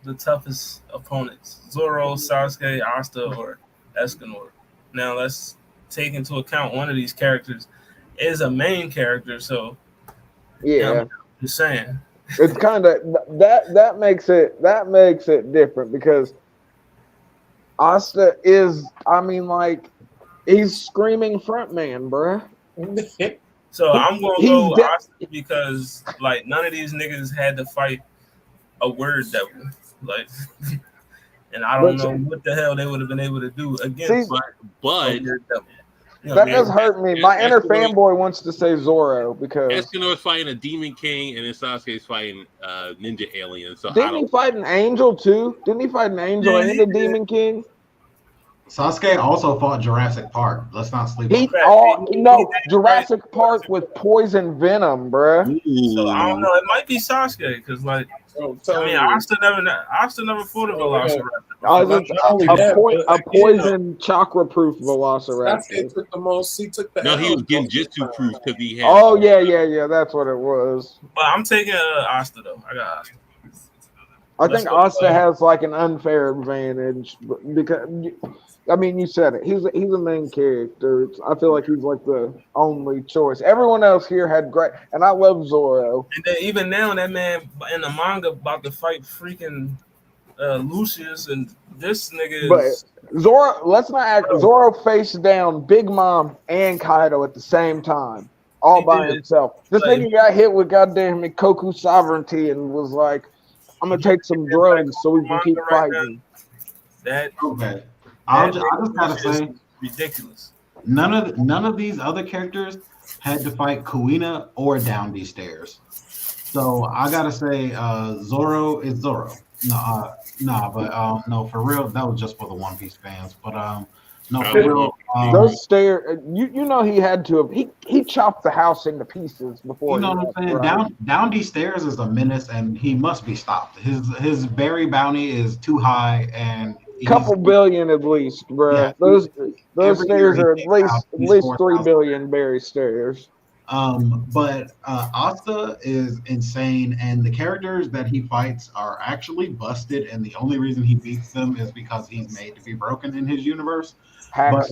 the toughest opponents? Zoro, Sasuke, Asta, or Escanor? Now let's take into account one of these characters is a main character, so yeah, I'm just saying it's kind of that makes it different because Asta is, I mean, like, he's screaming frontman, bruh. So I'm gonna go Asta because like none of these niggas had to fight a word devil, like, and I don't know what the hell they would have been able to do against. But that does hurt me. My inner fanboy wants to say Zoro because Escanor's fighting a demon king, and then Sasuke's fighting ninja alien. So didn't he fight an angel too? Didn't he fight an angel and a demon king? Sasuke also fought Jurassic Park. Let's not sleep on that. Jurassic Park with poison venom, bruh. So I don't know. It might be Sasuke because, like, I mean, Asta never fought a Velociraptor. A poison chakra-proof Velociraptor. Sasuke took the most. He took the. No, he was Genjutsu proof because he had. Oh yeah. That's what it was. But I'm taking Asta though. I got Asta. I think Asta has like an unfair advantage because, I mean, you said it. He's a main character. I feel like he's like the only choice. Everyone else here had great, and I love Zoro. And then even now, that man in the manga about to fight freaking Lucius, and this nigga is. But Zoro, let's not act. Zoro faced down Big Mom and Kaido at the same time, all by himself. This nigga got hit with goddamn Mikoku sovereignty and was like, I'm gonna take some drugs so we can keep fighting. Okay. I just gotta say, ridiculous. None of these other characters had to fight Kuina or down these stairs. So I gotta say, Zoro is Zoro. No, for real, that was just for the One Piece fans. But no, for real, those stairs. You know he had to have. He chopped the house into pieces before. You know what I'm saying? Right? Down these stairs is a menace, and he must be stopped. His berry bounty is too high, and couple billion at least, bro. Yeah, those stairs are at least 3 billion berry stairs. But Asta is insane, and the characters that he fights are actually busted, and the only reason he beats them is because he's made to be broken in his universe. But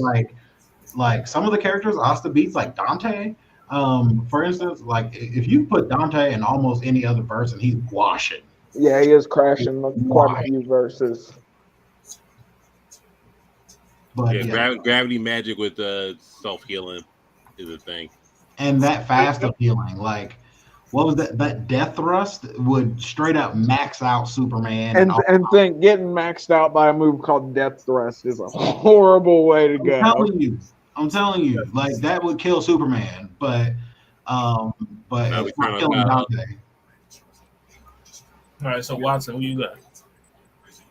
like some of the characters Asta beats, like Dante, for instance, like if you put Dante in almost any other verse and he's washing. Yeah, he is crashing quite a few verses. But gravity magic with self-healing is a thing. And that fast of healing, like what was that? That death thrust would straight up max out Superman. And think getting maxed out by a move called death thrust is a horrible way to go. I'm telling you, like that would kill Superman, but it's not killing Dante. All right, so Watson, who you got?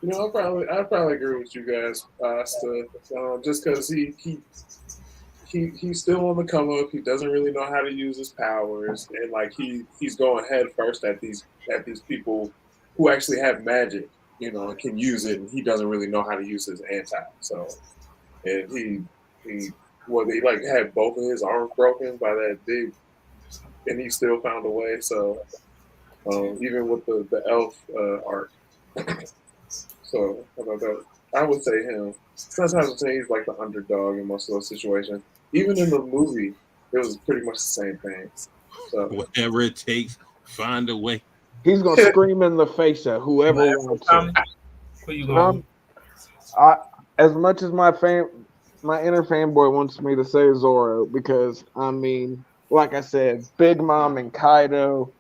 You know, I probably agree with you guys, just because he's still on the come up. He doesn't really know how to use his powers, and like he's going head first at these people who actually have magic, you know, and can use it, and he doesn't really know how to use his anti. So, and they like had both of his arms broken by that big, and he still found a way. So, even with the elf arc. So I would say him. Sometimes I would say he's like the underdog in most of those situations. Even in the movie, it was pretty much the same thing. So whatever it takes, find a way. He's gonna scream in the face at whoever wants him. Where you going? As much as my inner fanboy wants me to say Zoro, because I mean, like I said, Big Mom and Kaido.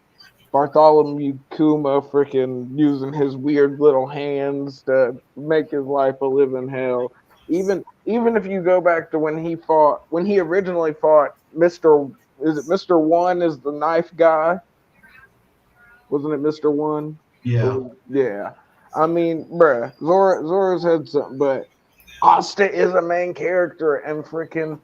Bartholomew Kuma freaking using his weird little hands to make his life a living hell. Even if you go back to when he originally fought Mr. One is the knife guy? Wasn't it Mr. One? Yeah. Yeah. I mean, bruh, Zoro's had something, but Asta is a main character, and freaking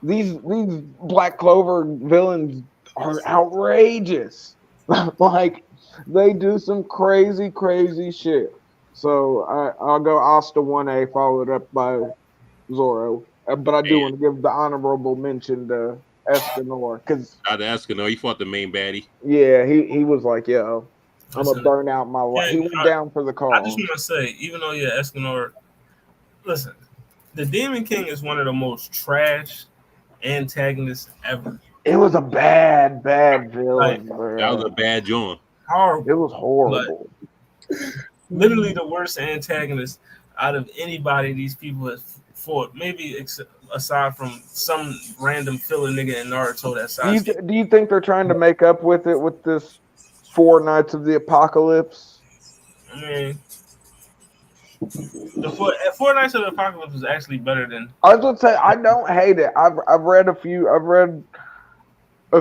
these Black Clover villains are outrageous. Like they do some crazy shit. So I'll go Asta 1A followed up by Zoro. But I do want to give the honorable mention to Escanor, because Escanor, he fought the main baddie. Yeah, he was like, yo, I'm gonna burn out my life. He went down for the cause. I just want to say, even though Escanor, listen, the Demon King is one of the most trash antagonists ever. It was a bad villain. That was a bad joint. Horrible. It was horrible. Literally the worst antagonist out of anybody these people have fought. Maybe aside from some random filler nigga in Naruto that size. Do you think they're trying to make up with it with this 4 Knights of the Apocalypse? I mean, the Four Knights of the Apocalypse is actually better than. I was gonna say I don't hate it. I've read a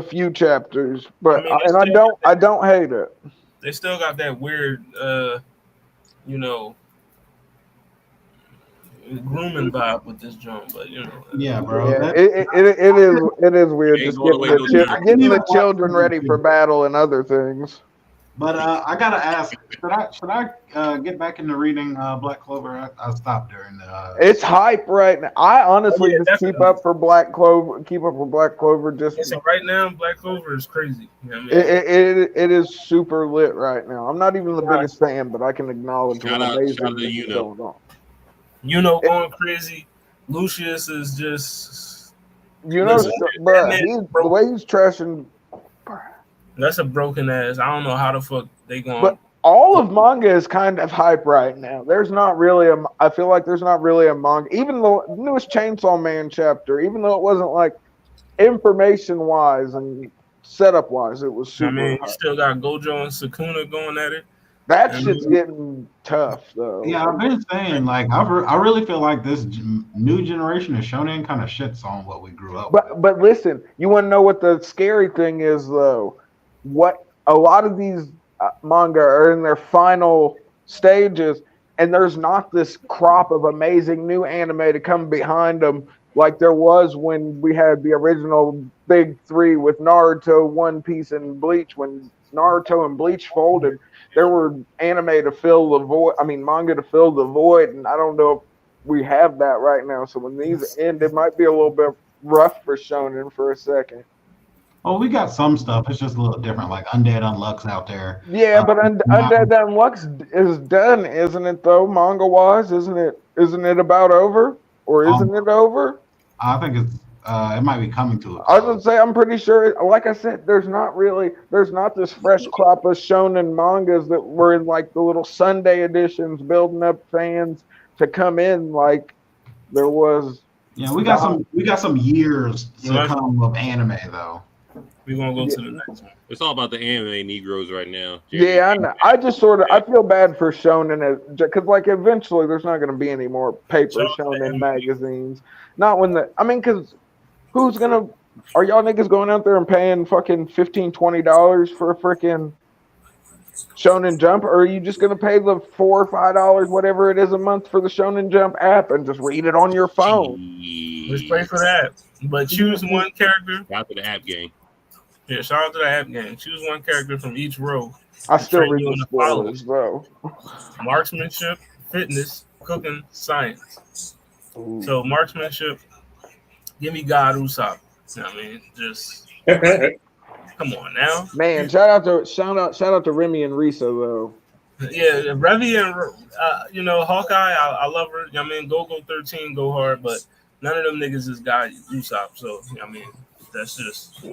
few chapters, but I don't hate it. They still got that weird, grooming vibe with this joint, but yeah, bro. Yeah, it is weird. Just getting the children ready for battle and other things. But I gotta ask, should I get back into reading Black Clover? I stopped during the. It's hype right now. I honestly just definitely. keep up for Black Clover. Keep up for Black Clover. Just So right now, Black Clover is crazy. You know what I mean? it is super lit right now. I'm not even the biggest fan, but I can acknowledge what amazing things is going on. You know, going crazy. Lucius is just. You know, bro, the way he's trashing. That's a broken ass. I don't know how the fuck they going. But all of manga is kind of hype right now. There's not really I feel like there's not really a manga. Even the newest Chainsaw Man chapter, even though it wasn't like information wise and setup wise, it was super. I mean, you still got Gojo and Sukuna going at it. That shit's getting tough though. Yeah, I've been saying like I really feel like this new generation of shonen kind of shits on what we grew up. But listen, you want to know what the scary thing is though? What a lot of these manga are in their final stages, and there's not this crop of amazing new anime to come behind them like there was when we had the original big three with Naruto, One Piece, and Bleach. When Naruto and Bleach folded, there were anime to fill the void. I mean, manga to fill the void, and I don't know if we have that right now. So when these end, it might be a little bit rough for shonen for a second. Oh, we got some stuff. It's just a little different, like Undead Unluck's out there. Yeah, but Undead Unluck is done, isn't it? Though manga wise, isn't it? Isn't it about over, or isn't it over? I think it's. It might be coming to it. I was gonna say, I'm pretty sure. Like I said, there's not this fresh crop of shonen mangas that were in like the little Sunday editions, building up fans to come in like there was. Yeah, we got some years to come of anime though. We're gonna go to the next one. It's all about the anime Negroes right now. Yeah, I know. I just I feel bad for shonen because like eventually there's not gonna be any more paper shonen magazines. Not when because who's gonna? Are y'all niggas going out there and paying fucking $15-$20 for a freaking Shonen Jump, or are you just gonna pay the $4 or $5 whatever it is a month for the Shonen Jump app and just read it on your phone? Let's pay for that. But choose one character. Shout out to the app game. Yeah, shout out to the app game. Choose one character from each row. I still read the spoilers, bro. Marksmanship, fitness, cooking, science. Ooh. So marksmanship, give me God Usopp. You know what I mean? Just come on now. Man, shout out to Remy and Risa though. Yeah, Revy and Hawkeye, I love her. You know what I mean? Go 13, go hard, but none of them niggas is God Usopp. So you know what I mean, that's just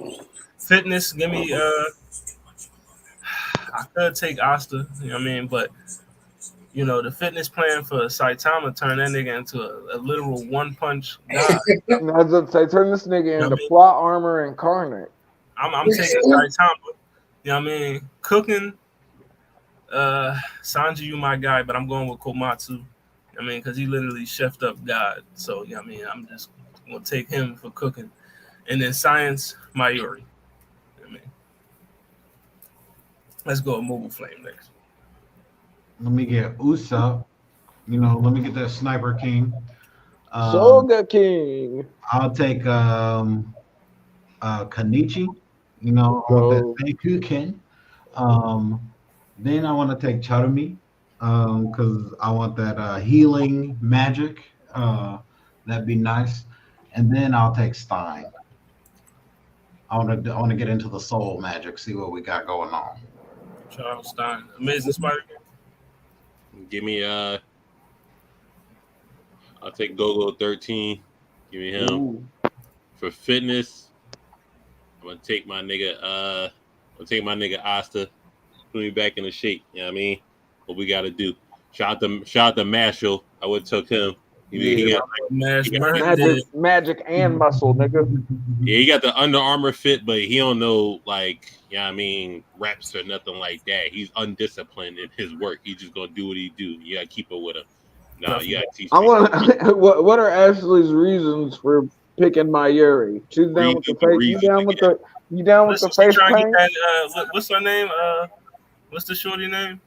fitness. Give me I could take Asta, you know what I mean, but the fitness plan for Saitama turned that nigga into a literal one punch god. I was gonna say, turn this nigga into plot armor incarnate. I'm taking Saitama. You know what I mean? Cooking, Sanji, you my guy, but I'm going with Komatsu. I mean, because he literally chefed up God. So, you know what I mean? I'm just going to take him for cooking. And then science, Mayuri. You know what I mean? Let's go with Mobile Flame next. Let me get Usopp. Let me get that Sniper King. Soga King. I'll take Kanichi. I want that Senkuken. Then I want to take Charumi because I want that healing magic. That'd be nice. And then I'll take Stein. I want to get into the soul magic, see what we got going on. Charles Stein, Amazing Spider-Man. Give me I'll take Gogo 13. Give me him. Ooh. For fitness, I'm gonna take my nigga Asta. Put me back in the shape. You know what I mean? What we gotta do. Shout out to Marshall. I would took him. He got magic and muscle, nigga. Yeah, he got the Under Armour fit, but he don't know reps or nothing like that. He's undisciplined in his work. He's just gonna do what he do. You gotta keep it with him. No, you gotta teach. What are Ashley's reasons for picking Mayuri? She's down with the face. You down with the face paint? What's her name? What's the shorty name?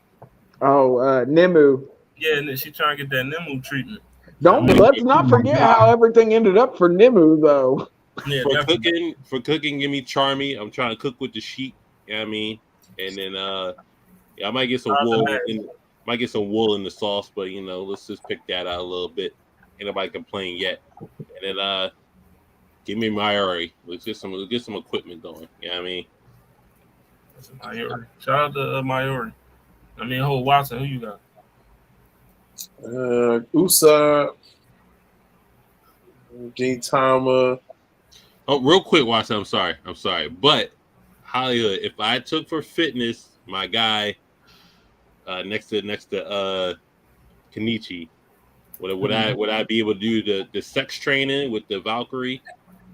Oh, Nemu. Yeah, and she trying to get that Nemu treatment. Let's not forget how everything ended up for Nemu though. Yeah, for cooking, give me Charmy. I'm trying to cook with the sheep. You know what I mean? And then Yeah, I might get some wool. Might get some wool in the sauce, but let's just pick that out a little bit. Ain't nobody complain yet. And then give me Mayuri. Let's get some equipment going. You know what I mean? That's Mayuri. Shout out to Mayuri. Watson, who you got? Usa, Gintama. Oh, real quick, Watson. I'm sorry, but HollyHood. If I took for fitness, my guy next to Kenichi, would I be able to do the sex training with the Valkyrie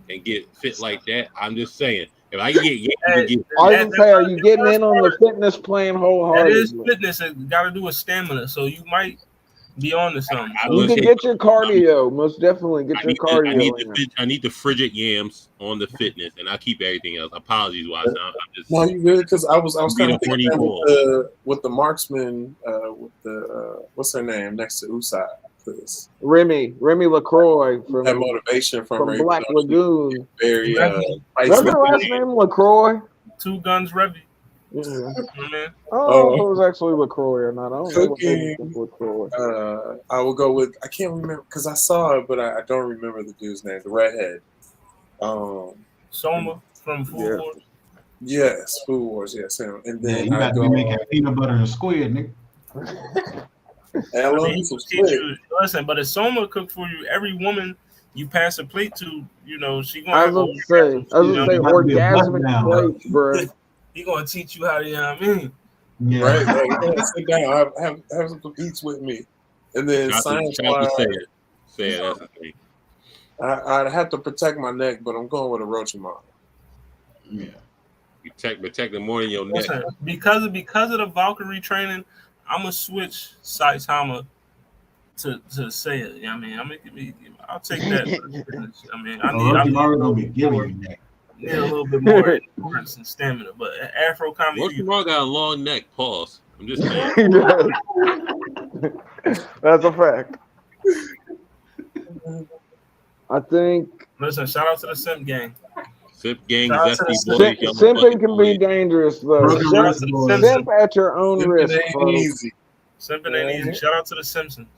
and get fit like that? I'm just saying. If I get, are you getting in on the fitness plan wholeheartedly? That is fitness. It got to do with stamina, so you might be on to something. You can get your cardio. Most definitely get your cardio. I need the frigid yams on the fitness, and I'll keep everything else. Apologies, Watson. No, you good? Because I was kind of thinking with the marksman, with the what's her name next to Usai. Remy LaCroix from that motivation from Black Lagoon. Very what's her last name? LaCroix. Two Guns Revy. Yeah. I don't know if it was actually LaCroix or not. I don't know what LaCroix. I will go with I can't remember because I saw it, but I don't remember the dude's name. The redhead. Soma from Food Wars. Yes, Food Wars. Yes, him. And then you got to be making peanut butter and squid, nigga. Listen, but if Soma cook for you, every woman you pass a plate to, she gonna. I was gonna say orgasmic plates, bro. He gonna teach you how to, Yeah. Right. Sit down, have some eats with me, and then science wise, say that's the thing. I'd have to protect my neck, but I'm going with a Orochimaru. Yeah. You protect them more than your neck. Listen, because of the Valkyrie training, I'm gonna switch Saitama to Seiya. I'll take that. I need a little bit more endurance and stamina, but Afro comedy. Orochimaru got a long neck. Pause. I'm just saying. That's a fact. I think. Listen, shout out to the Simp Gang. Simp Gang, Simping can be dangerous though. Simp at your own risk. Easy. Simping ain't easy. Shout out to the Simpsons.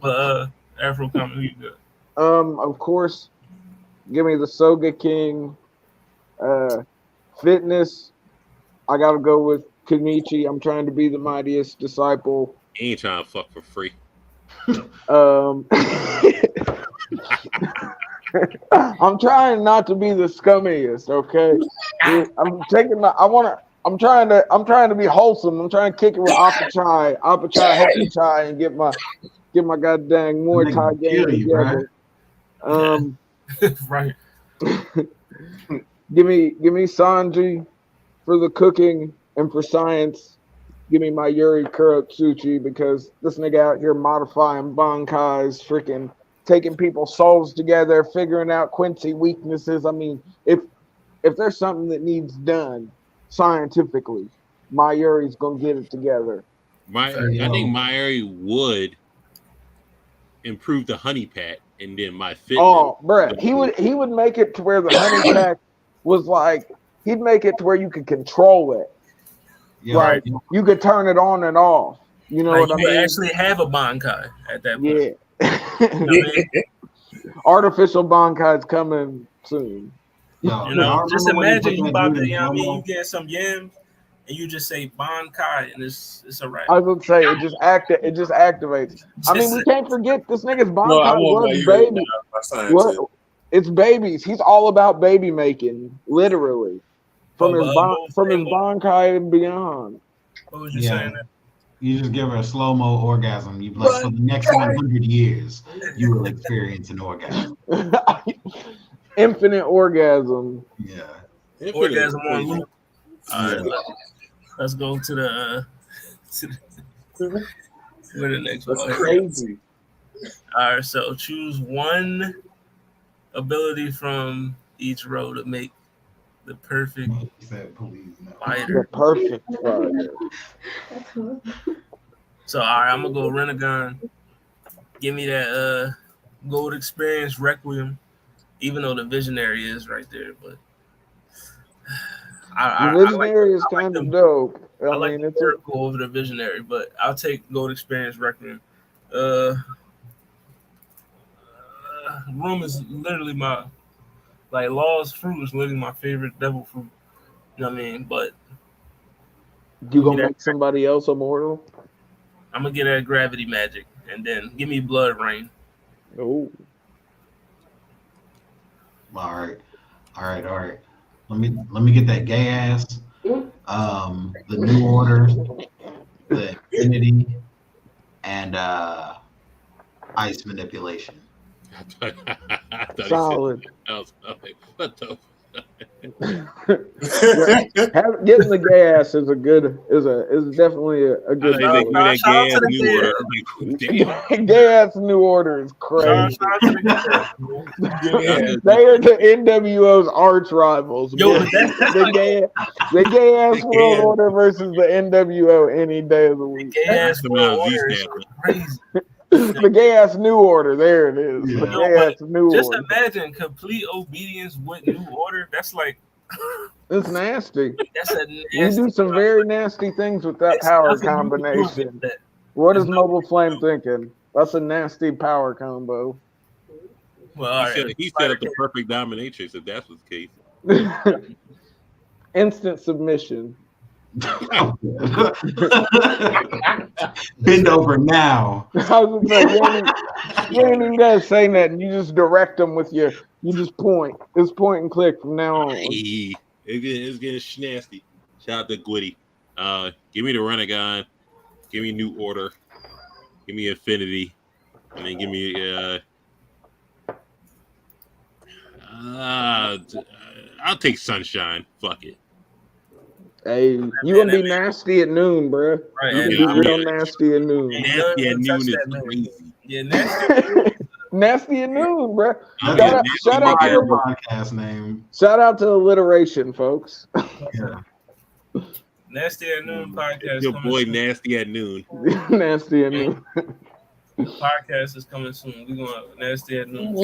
But Afro comedy, you good? Of course, give me the Soga King. Fitness, I gotta go with Kenichi. I'm trying to be the mightiest disciple. He ain't trying to fuck for free. I'm trying not to be the scummiest, okay? I'm trying to be wholesome. I'm trying to kick it with Apachai, Hokichai, and get my goddamn Muay Thai game together. Right. Give me Sanji for the cooking and for science. Give me my Yuri Kurotsuchi because this nigga out here modifying bankais, freaking taking people's souls together, figuring out Quincy weaknesses. If there's something that needs done scientifically, my Yuri's gonna get it together. I think Mayuri would improve the honey pack, and then my fitness. Oh, bruh, he would make it to where the honey pack was like he'd make it to where you could control it. Yeah, right. You could turn it on and off. You know what I mean? You actually have a bankai at that point. Yeah. Artificial bankai's coming soon. Just imagine you about to, you get some yams and you just say bankai and it's a wrap. I would say it just activates. We can't forget this nigga's bankai was baby. It's babies. He's all about baby making, literally. From his bankai and beyond. What was you saying? You just give her a slow-mo orgasm. You like for the next 100 years, you will experience an orgasm. Infinite orgasm. Yeah. Orgasm on loop. All right, let's go to the where the next one. That's crazy. All right, so choose one ability from each row to make the perfect fighter. The perfect fighter. So, all right, I'm gonna go Renegon. Give me that gold experience Requiem, even though the visionary is right there. But The Visionary is kind of dope. I like the Miracle over the Visionary, but I'll take Gold Experience Requiem. Room is literally my Law's Fruit is literally my favorite devil fruit. You know what I mean? But you gonna make somebody else immortal? I'm gonna get that Gravity Magic, and then give me Blood Rain. Oh. All right. Let me get that gay ass. The New Order, the Infinity, and Ice Manipulation. Solid. What the? Getting the gay ass is definitely a good. Gay ass New Order is crazy. They are the NWO's arch rivals. The gay ass World Order versus the NWO any day of the week. Gay ass World Order is crazy. The gay ass New Order, there it is. Yeah. The gay ass New Order. Just imagine complete obedience with New Order. That's like, it's nasty. That's a nasty. You do some very nasty things with that power combination. What is Mobile Flame thinking? That's a nasty power combo. Well, he set up the perfect dominatrix if that's the case. Instant submission. Bend over now. I was gonna say, you ain't even gotta say nothing. You just direct them with you just point. It's point and click from now on. Hey, it's getting nasty. Shout out to Gwitty. Give me the Renegon. Give me New Order. Give me Infinity. And then give me I'll take Sunshine. Fuck it. Hey, you gonna be nasty at noon, bro. Right, you gonna be real nasty at noon. Nasty at noon is crazy. Yeah, nasty. Nasty at noon, bro. Shout out to your podcast name. Shout out to alliteration, folks. Yeah. Nasty at Noon podcast. Your boy soon. Nasty at Noon. Nasty at Noon. Podcast is coming soon. We're going Nasty at Noon.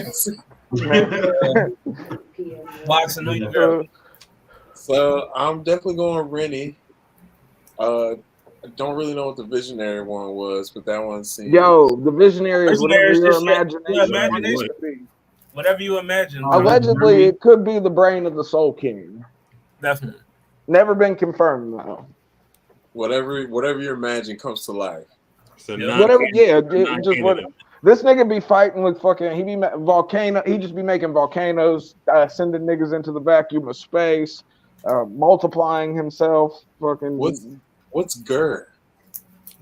Boxing New York. So I'm definitely going Rennie. I don't really know what the Visionary one was, but that one seems. Yo, the Visionary is whatever your imagination. Whatever you imagine. Allegedly, it could be the brain of the Soul King. Definitely. Never been confirmed though. Whatever you imagine comes to life. So whatever, yeah, just what. This nigga be fighting with fucking. He be volcano. He just be making volcanoes, sending niggas into the vacuum of space, multiplying himself. Fucking. What's GER?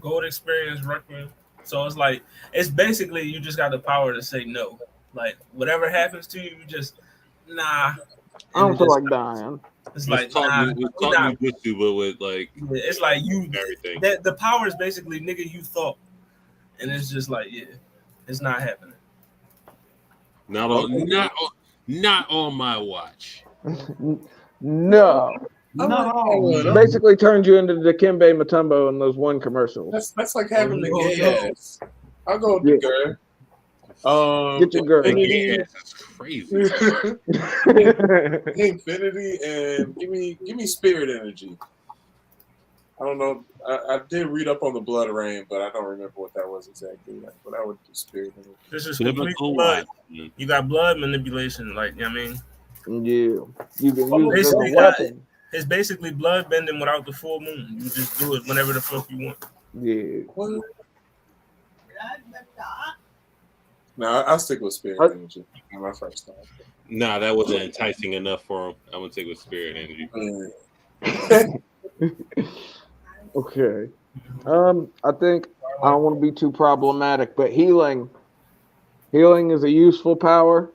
Gold Experience Requiem. So it's like it's basically you just got the power to say no. Like whatever happens to you, you just nah. I don't feel like dying. It's like talking with you, but with like it's like you everything. The power is basically nigga you thought, and it's just like it's not happening. Not on my watch. No. Basically turned you into Dikembe Mutombo in those one commercials. That's like having the gay ass. I'll go with the GER. Get your girl. Gay ass is crazy. Infinity and give me spirit energy. I don't know. I did read up on the Blood Rain, but I don't remember what that was exactly. But I would do spirit energy. This is complete blood. You got blood manipulation, like you know what I mean. Yeah, you can use it as a weapon. It's basically blood bending without the full moon. You just do it whenever the fuck you want. Yeah. No, I'll stick with spirit energy. My first time. Nah, that wasn't enticing enough for him. I'm gonna take with spirit energy. Okay. I think I don't want to be too problematic, but healing is a useful power.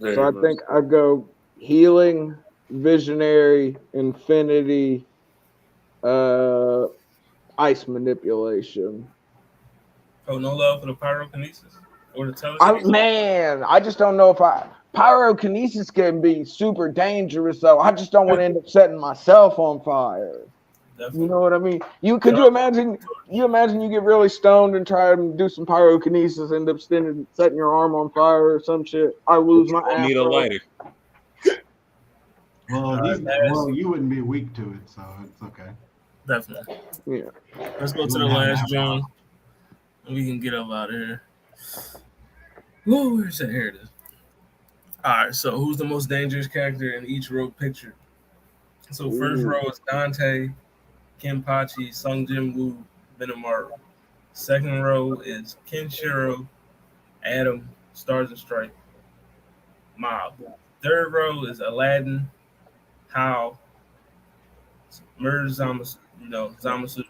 So I think I go healing, visionary, infinity, ice manipulation. Oh, no love for the pyrokinesis or the telekinesis? I just don't know if pyrokinesis can be super dangerous though. I just don't want to end up setting myself on fire. Definitely. You know what I mean? You imagine you get really stoned and try to do some pyrokinesis, end up setting your arm on fire or some shit. I lose my ass. Need a lighter. Well, you wouldn't be weak to it, so it's okay. Definitely. Yeah. Let's go to the last joint. We can get up out of here. Whoa, where's that? Here it is. All right, so who's the most dangerous character in each row picture? So first row is Dante, Kenpachi, Sung Jin Woo, Benimaru. Second row is Kenshiro, Adam, Stars and Stripes, Mob. Third row is Aladdin, Hao, Zamasu, Zamasu,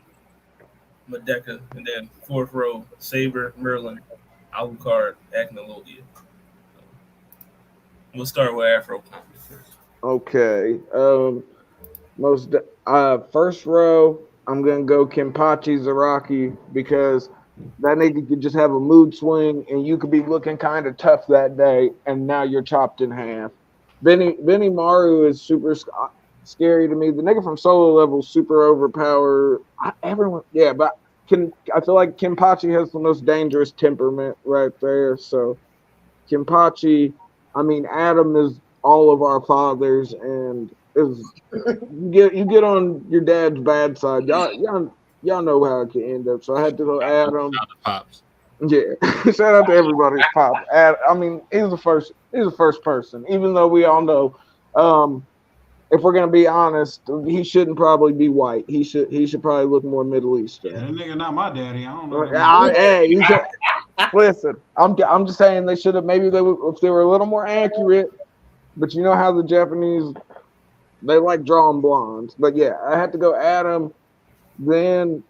Madeka, and then fourth row, Saber, Merlin, Alucard, Agnolodia. We'll start with Afro. Okay. First row, I'm gonna go Kenpachi Zaraki because that nigga could just have a mood swing and you could be looking kind of tough that day, and now you're chopped in half. Benny Maru is super scary to me. The nigga from Solo Level is super overpowered. But I feel like Kenpachi has the most dangerous temperament right there. So Kenpachi, Adam is all of our fathers, and you get on your dad's bad side. Y'all know how it can end up. So I had to go Adam. Pops. Yeah, shout out to everybody's pop. He's the first person. Even though we all know, if we're gonna be honest, he shouldn't probably be white. He should probably look more Middle Eastern. Yeah, that nigga not my daddy. I don't know. Listen, I'm just saying they should have. Maybe if they were a little more accurate. But you know how the Japanese, they like drawing blondes. But yeah, I had to go Adam. Then,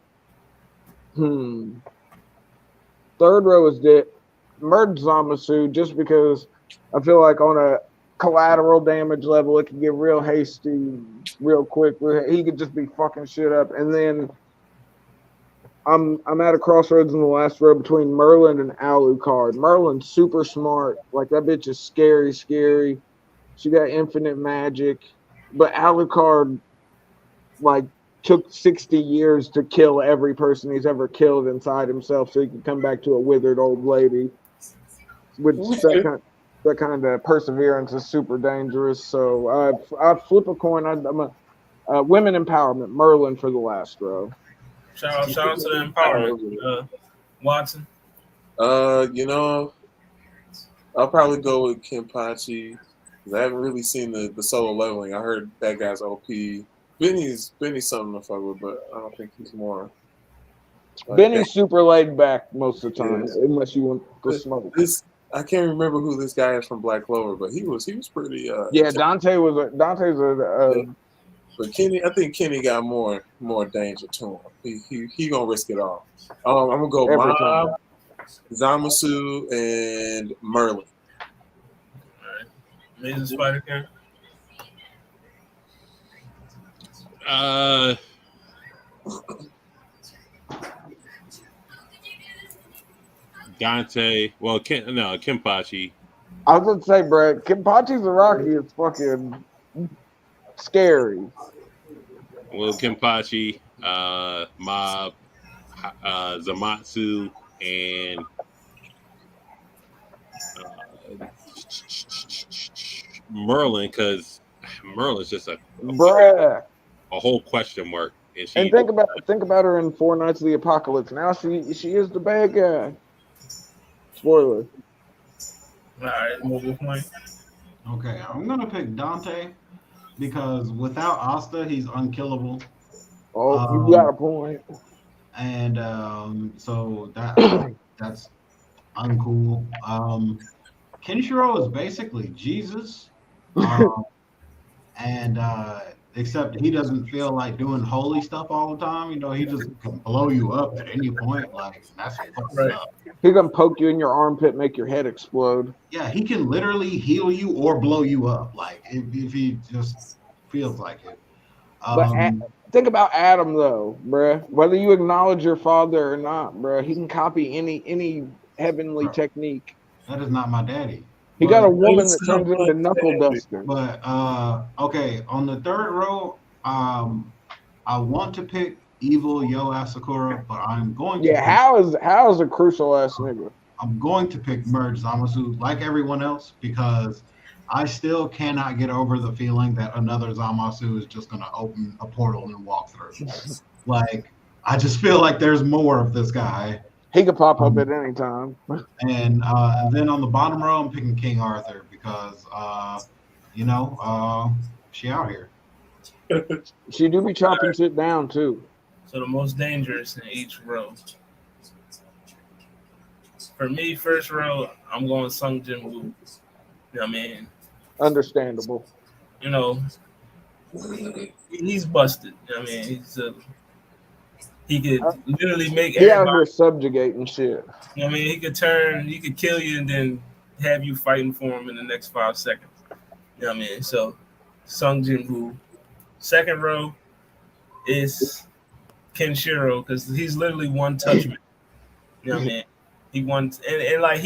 third row is Merge Zamasu, just because I feel like on a collateral damage level, it can get real hasty, real quick. He could just be fucking shit up. And then I'm at a crossroads in the last row between Merlin and Alucard. Merlin's super smart. Like, that bitch is scary. She got infinite magic. But Alucard, like, took 60 years to kill every person he's ever killed inside himself so he could come back to a withered old lady. Which that kind of perseverance is super dangerous. So I flip a coin. I'm a women empowerment, Merlin for the last row. Shout out to the empowerment, Watson. I'll probably go with Kenpachi. I haven't really seen the solo leveling. I heard that guy's OP. Benny's something to fuck with, but I don't think he's more. Benny's super laid back most of the time, unless you want to smoke. I can't remember who this guy is from Black Clover, but he was pretty. Dante's But Kenny, I think Kenny got more danger to him. He gonna risk it all. I'm gonna go Mob, Zamasu, and Merlin. Amazing Spider Cat. Dante. Well, Kenpachi. I was gonna say, bro, Kenpachi Zaraki is fucking scary. Well, Kenpachi, Mob, Zamatsu, and Merlin, because Merlin's just a whole question mark. And think about her in Four Nights of the Apocalypse. Now she is the bad guy. Spoiler. All right, moving point. Okay, I'm gonna pick Dante because without Asta, he's unkillable. Oh, you got a point. And so that's uncool. Kenshiro is basically Jesus, and except he doesn't feel like doing holy stuff all the time. He just can blow you up at any point. Like, that's fucked up. He can poke you in your armpit, make your head explode. Yeah, he can literally heal you or blow you up. Like, if he just feels like it. But think about Adam though, bruh. Whether you acknowledge your father or not, bruh, he can copy any heavenly technique. That is not my daddy. He got a woman that turns into Knuckle Duster. But okay, on the third row, I want to pick evil Yo Asakura, but I'm going to how is a crucial ass nigga. I'm going to pick Merge Zamasu like everyone else because I still cannot get over the feeling that another Zamasu is just going to open a portal and walk through. Like, I just feel like there's more of this guy. He could pop up at any time. And then on the bottom row, I'm picking King Arthur because, she out here. She do be chopping shit down too. So the most dangerous in each row. For me, first row, I'm going Sung Jin Woo. You know what I mean? Understandable. You know, he's busted. You know what I mean? He could literally make He out everybody. here subjugating shit. You know what I mean? He could kill you and then have you fighting for him in the next 5 seconds. You know what I mean? So, Sung Jin Woo. Second row is Kenshiro because he's literally one touch man. You know what I mean? He won, and like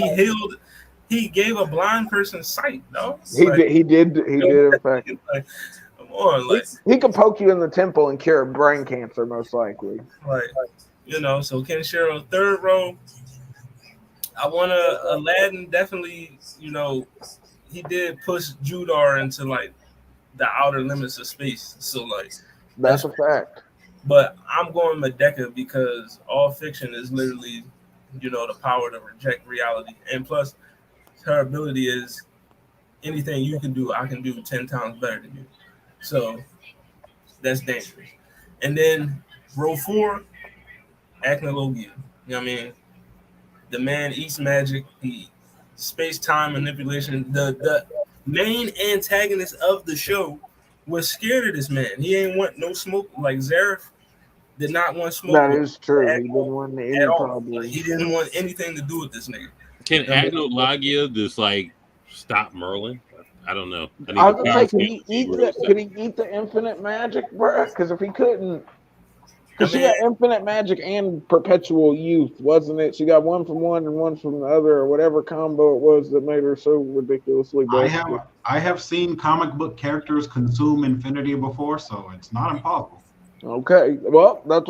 he gave a blind person sight, no? He did in fact. Like, come on, like he could poke you in the temple and cure brain cancer, most likely. Like, so Kenshiro. Third row, I want Aladdin definitely, he did push Judar into like the outer limits of space. So like that's a fact. But I'm going Medeka because all fiction is literally, the power to reject reality. And plus, her ability is anything you can do, I can do 10 times better than you. So that's dangerous. And then row 4, Acnologia. You know what I mean? The man eats magic. He space-time manipulation. The main antagonist of the show was scared of this man. He ain't want no smoke. Like Zareth did not want smoke. That is true. He didn't want any problem. He didn't want anything to do with this nigga. Can Acnologia just like stop Merlin? I don't know. I was gonna say, could he eat the infinite magic, bro? Because if he couldn't, because she got infinite magic and perpetual youth, wasn't it? She got one from one and one from the other, or whatever combo it was that made her so ridiculously busted. I have seen comic book characters consume infinity before, so it's not impossible. Okay, well, that's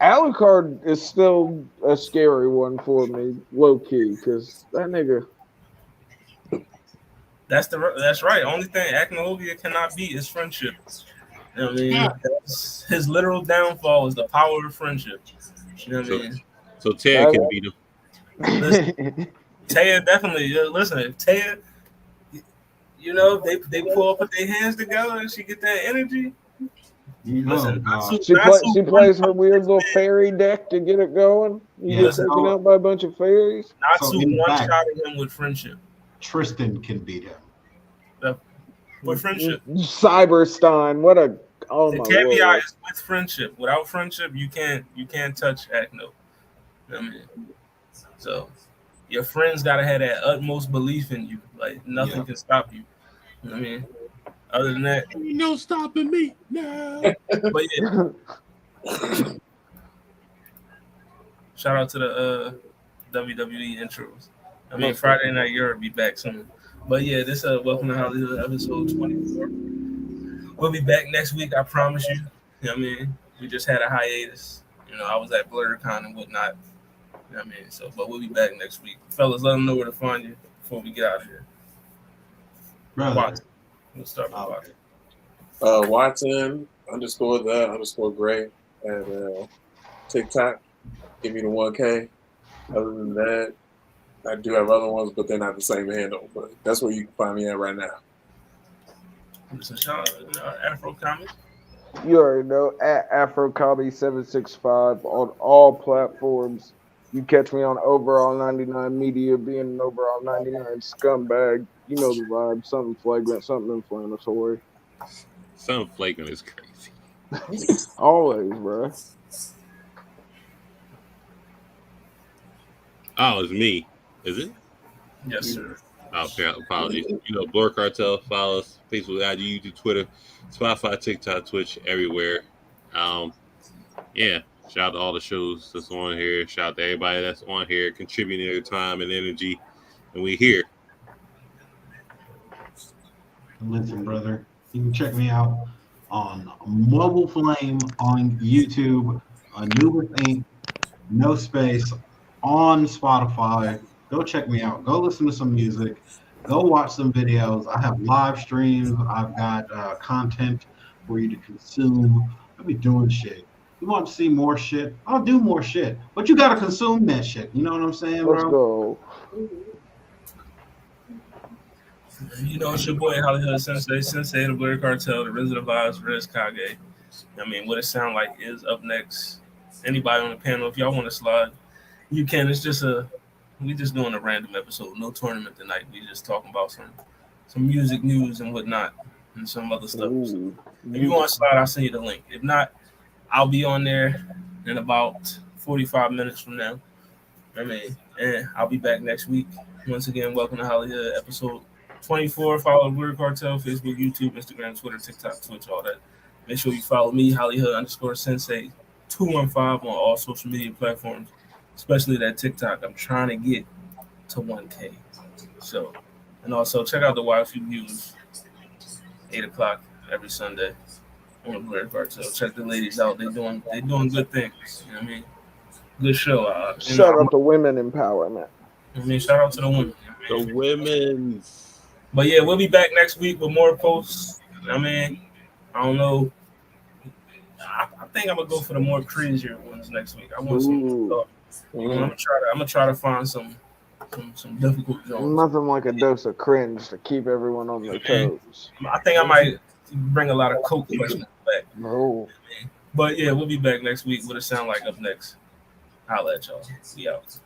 Alucard is still a scary one for me, low key, because that nigga. That's right. Only thing Acnologia cannot beat is friendship. You know what I mean? Yeah. His literal downfall is the power of friendship. You know what I mean? So Taya can beat him. Listen, Taya definitely. Listen, if Taya, they pull up, put their hands together, and she get that energy. Listen, she plays her weird little fairy deck to get it going. You get taken out by a bunch of fairies. Natsu one-shot him with friendship. Tristan can beat him. With friendship. Cyberstein, what a the caveat is with friendship. Without friendship, you can't touch Acno. You know what I mean? So your friends gotta have that utmost belief in you. Like nothing can stop you. You know what I mean? Other than that, ain't no stopping me now. But yeah. Shout out to the WWE intros. I mean, Friday Night Europe be back soon. But yeah, this Welcome to Hollywood episode 24. We'll be back next week, I promise you. You know what I mean? We just had a hiatus. I was at BlerdCon and whatnot. You know what I mean? So, but we'll be back next week. Fellas, let them know where to find you before we get out of here. Watson. We'll start with Watson Watson. _the_great at TikTok. Give me the 1K. Other than that, I do have other ones, but they're not the same handle. But that's where you can find me at right now. So shout out Afro Comics. You already know, at AfroComedy765 on all platforms. You catch me on Overall 99 Media, being an Overall 99 scumbag. You know the vibe. Something flagrant, something inflammatory. Something flagrant is crazy. Always, bro. Oh, it's me. Is it? Yes, sir. Oh, apologies. Blerd Cartel. Follow us. Facebook, IG, YouTube, Twitter, Spotify, TikTok, Twitch, everywhere. Yeah. Shout out to all the shows that's on here. Shout out to everybody that's on here, contributing their time and energy. And we here. Listen, brother, you can check me out on Mobile Flame on YouTube, Anubis Inc., No Space on Spotify. Go check me out. Go listen to some music. Go watch some videos. I have live streams. I've got content for you to consume. I'll be doing shit. You want to see more shit? I'll do more shit. But you gotta consume that shit. You know what I'm saying, Let's bro? go. You know, it's your boy HollyHood Sensei, the Blerd Cartel, the Resident Vibes, Rez Kage. I mean, what it sound like is up next. Anybody on the panel, if y'all want to slide, you can. It's just we just doing a random episode. No tournament tonight. We just talking about some music news and whatnot and some other stuff. So if you want to slide, I'll send you the link. If not, I'll be on there in about 45 minutes from now. I mean, and I'll be back next week. Once again, welcome to HollyHood episode 24. Follow the Blerd Cartel, Facebook, YouTube, Instagram, Twitter, TikTok, Twitch, all that. Make sure you follow me, HollyHood_Sensei 215 on all social media platforms, especially that TikTok. I'm trying to get to 1K. So, and also check out the YFU Views, 8 o'clock every Sunday on the Blerd Cartel. Check the ladies out. They're doing good things. You know what I mean? Good show. Shout out to women empowerment. I mean, shout out to the women. The women's. But yeah, we'll be back next week with more posts. I mean, I don't know. I think I'm gonna go for the more crazier ones next week. I want some stuff. I'm gonna try to find some difficult jokes. Nothing like a dose of cringe to keep everyone on their toes. I think I might bring a lot of coke questions back. No. But yeah, we'll be back next week. What it sound like up next? I'll let y'all. We out.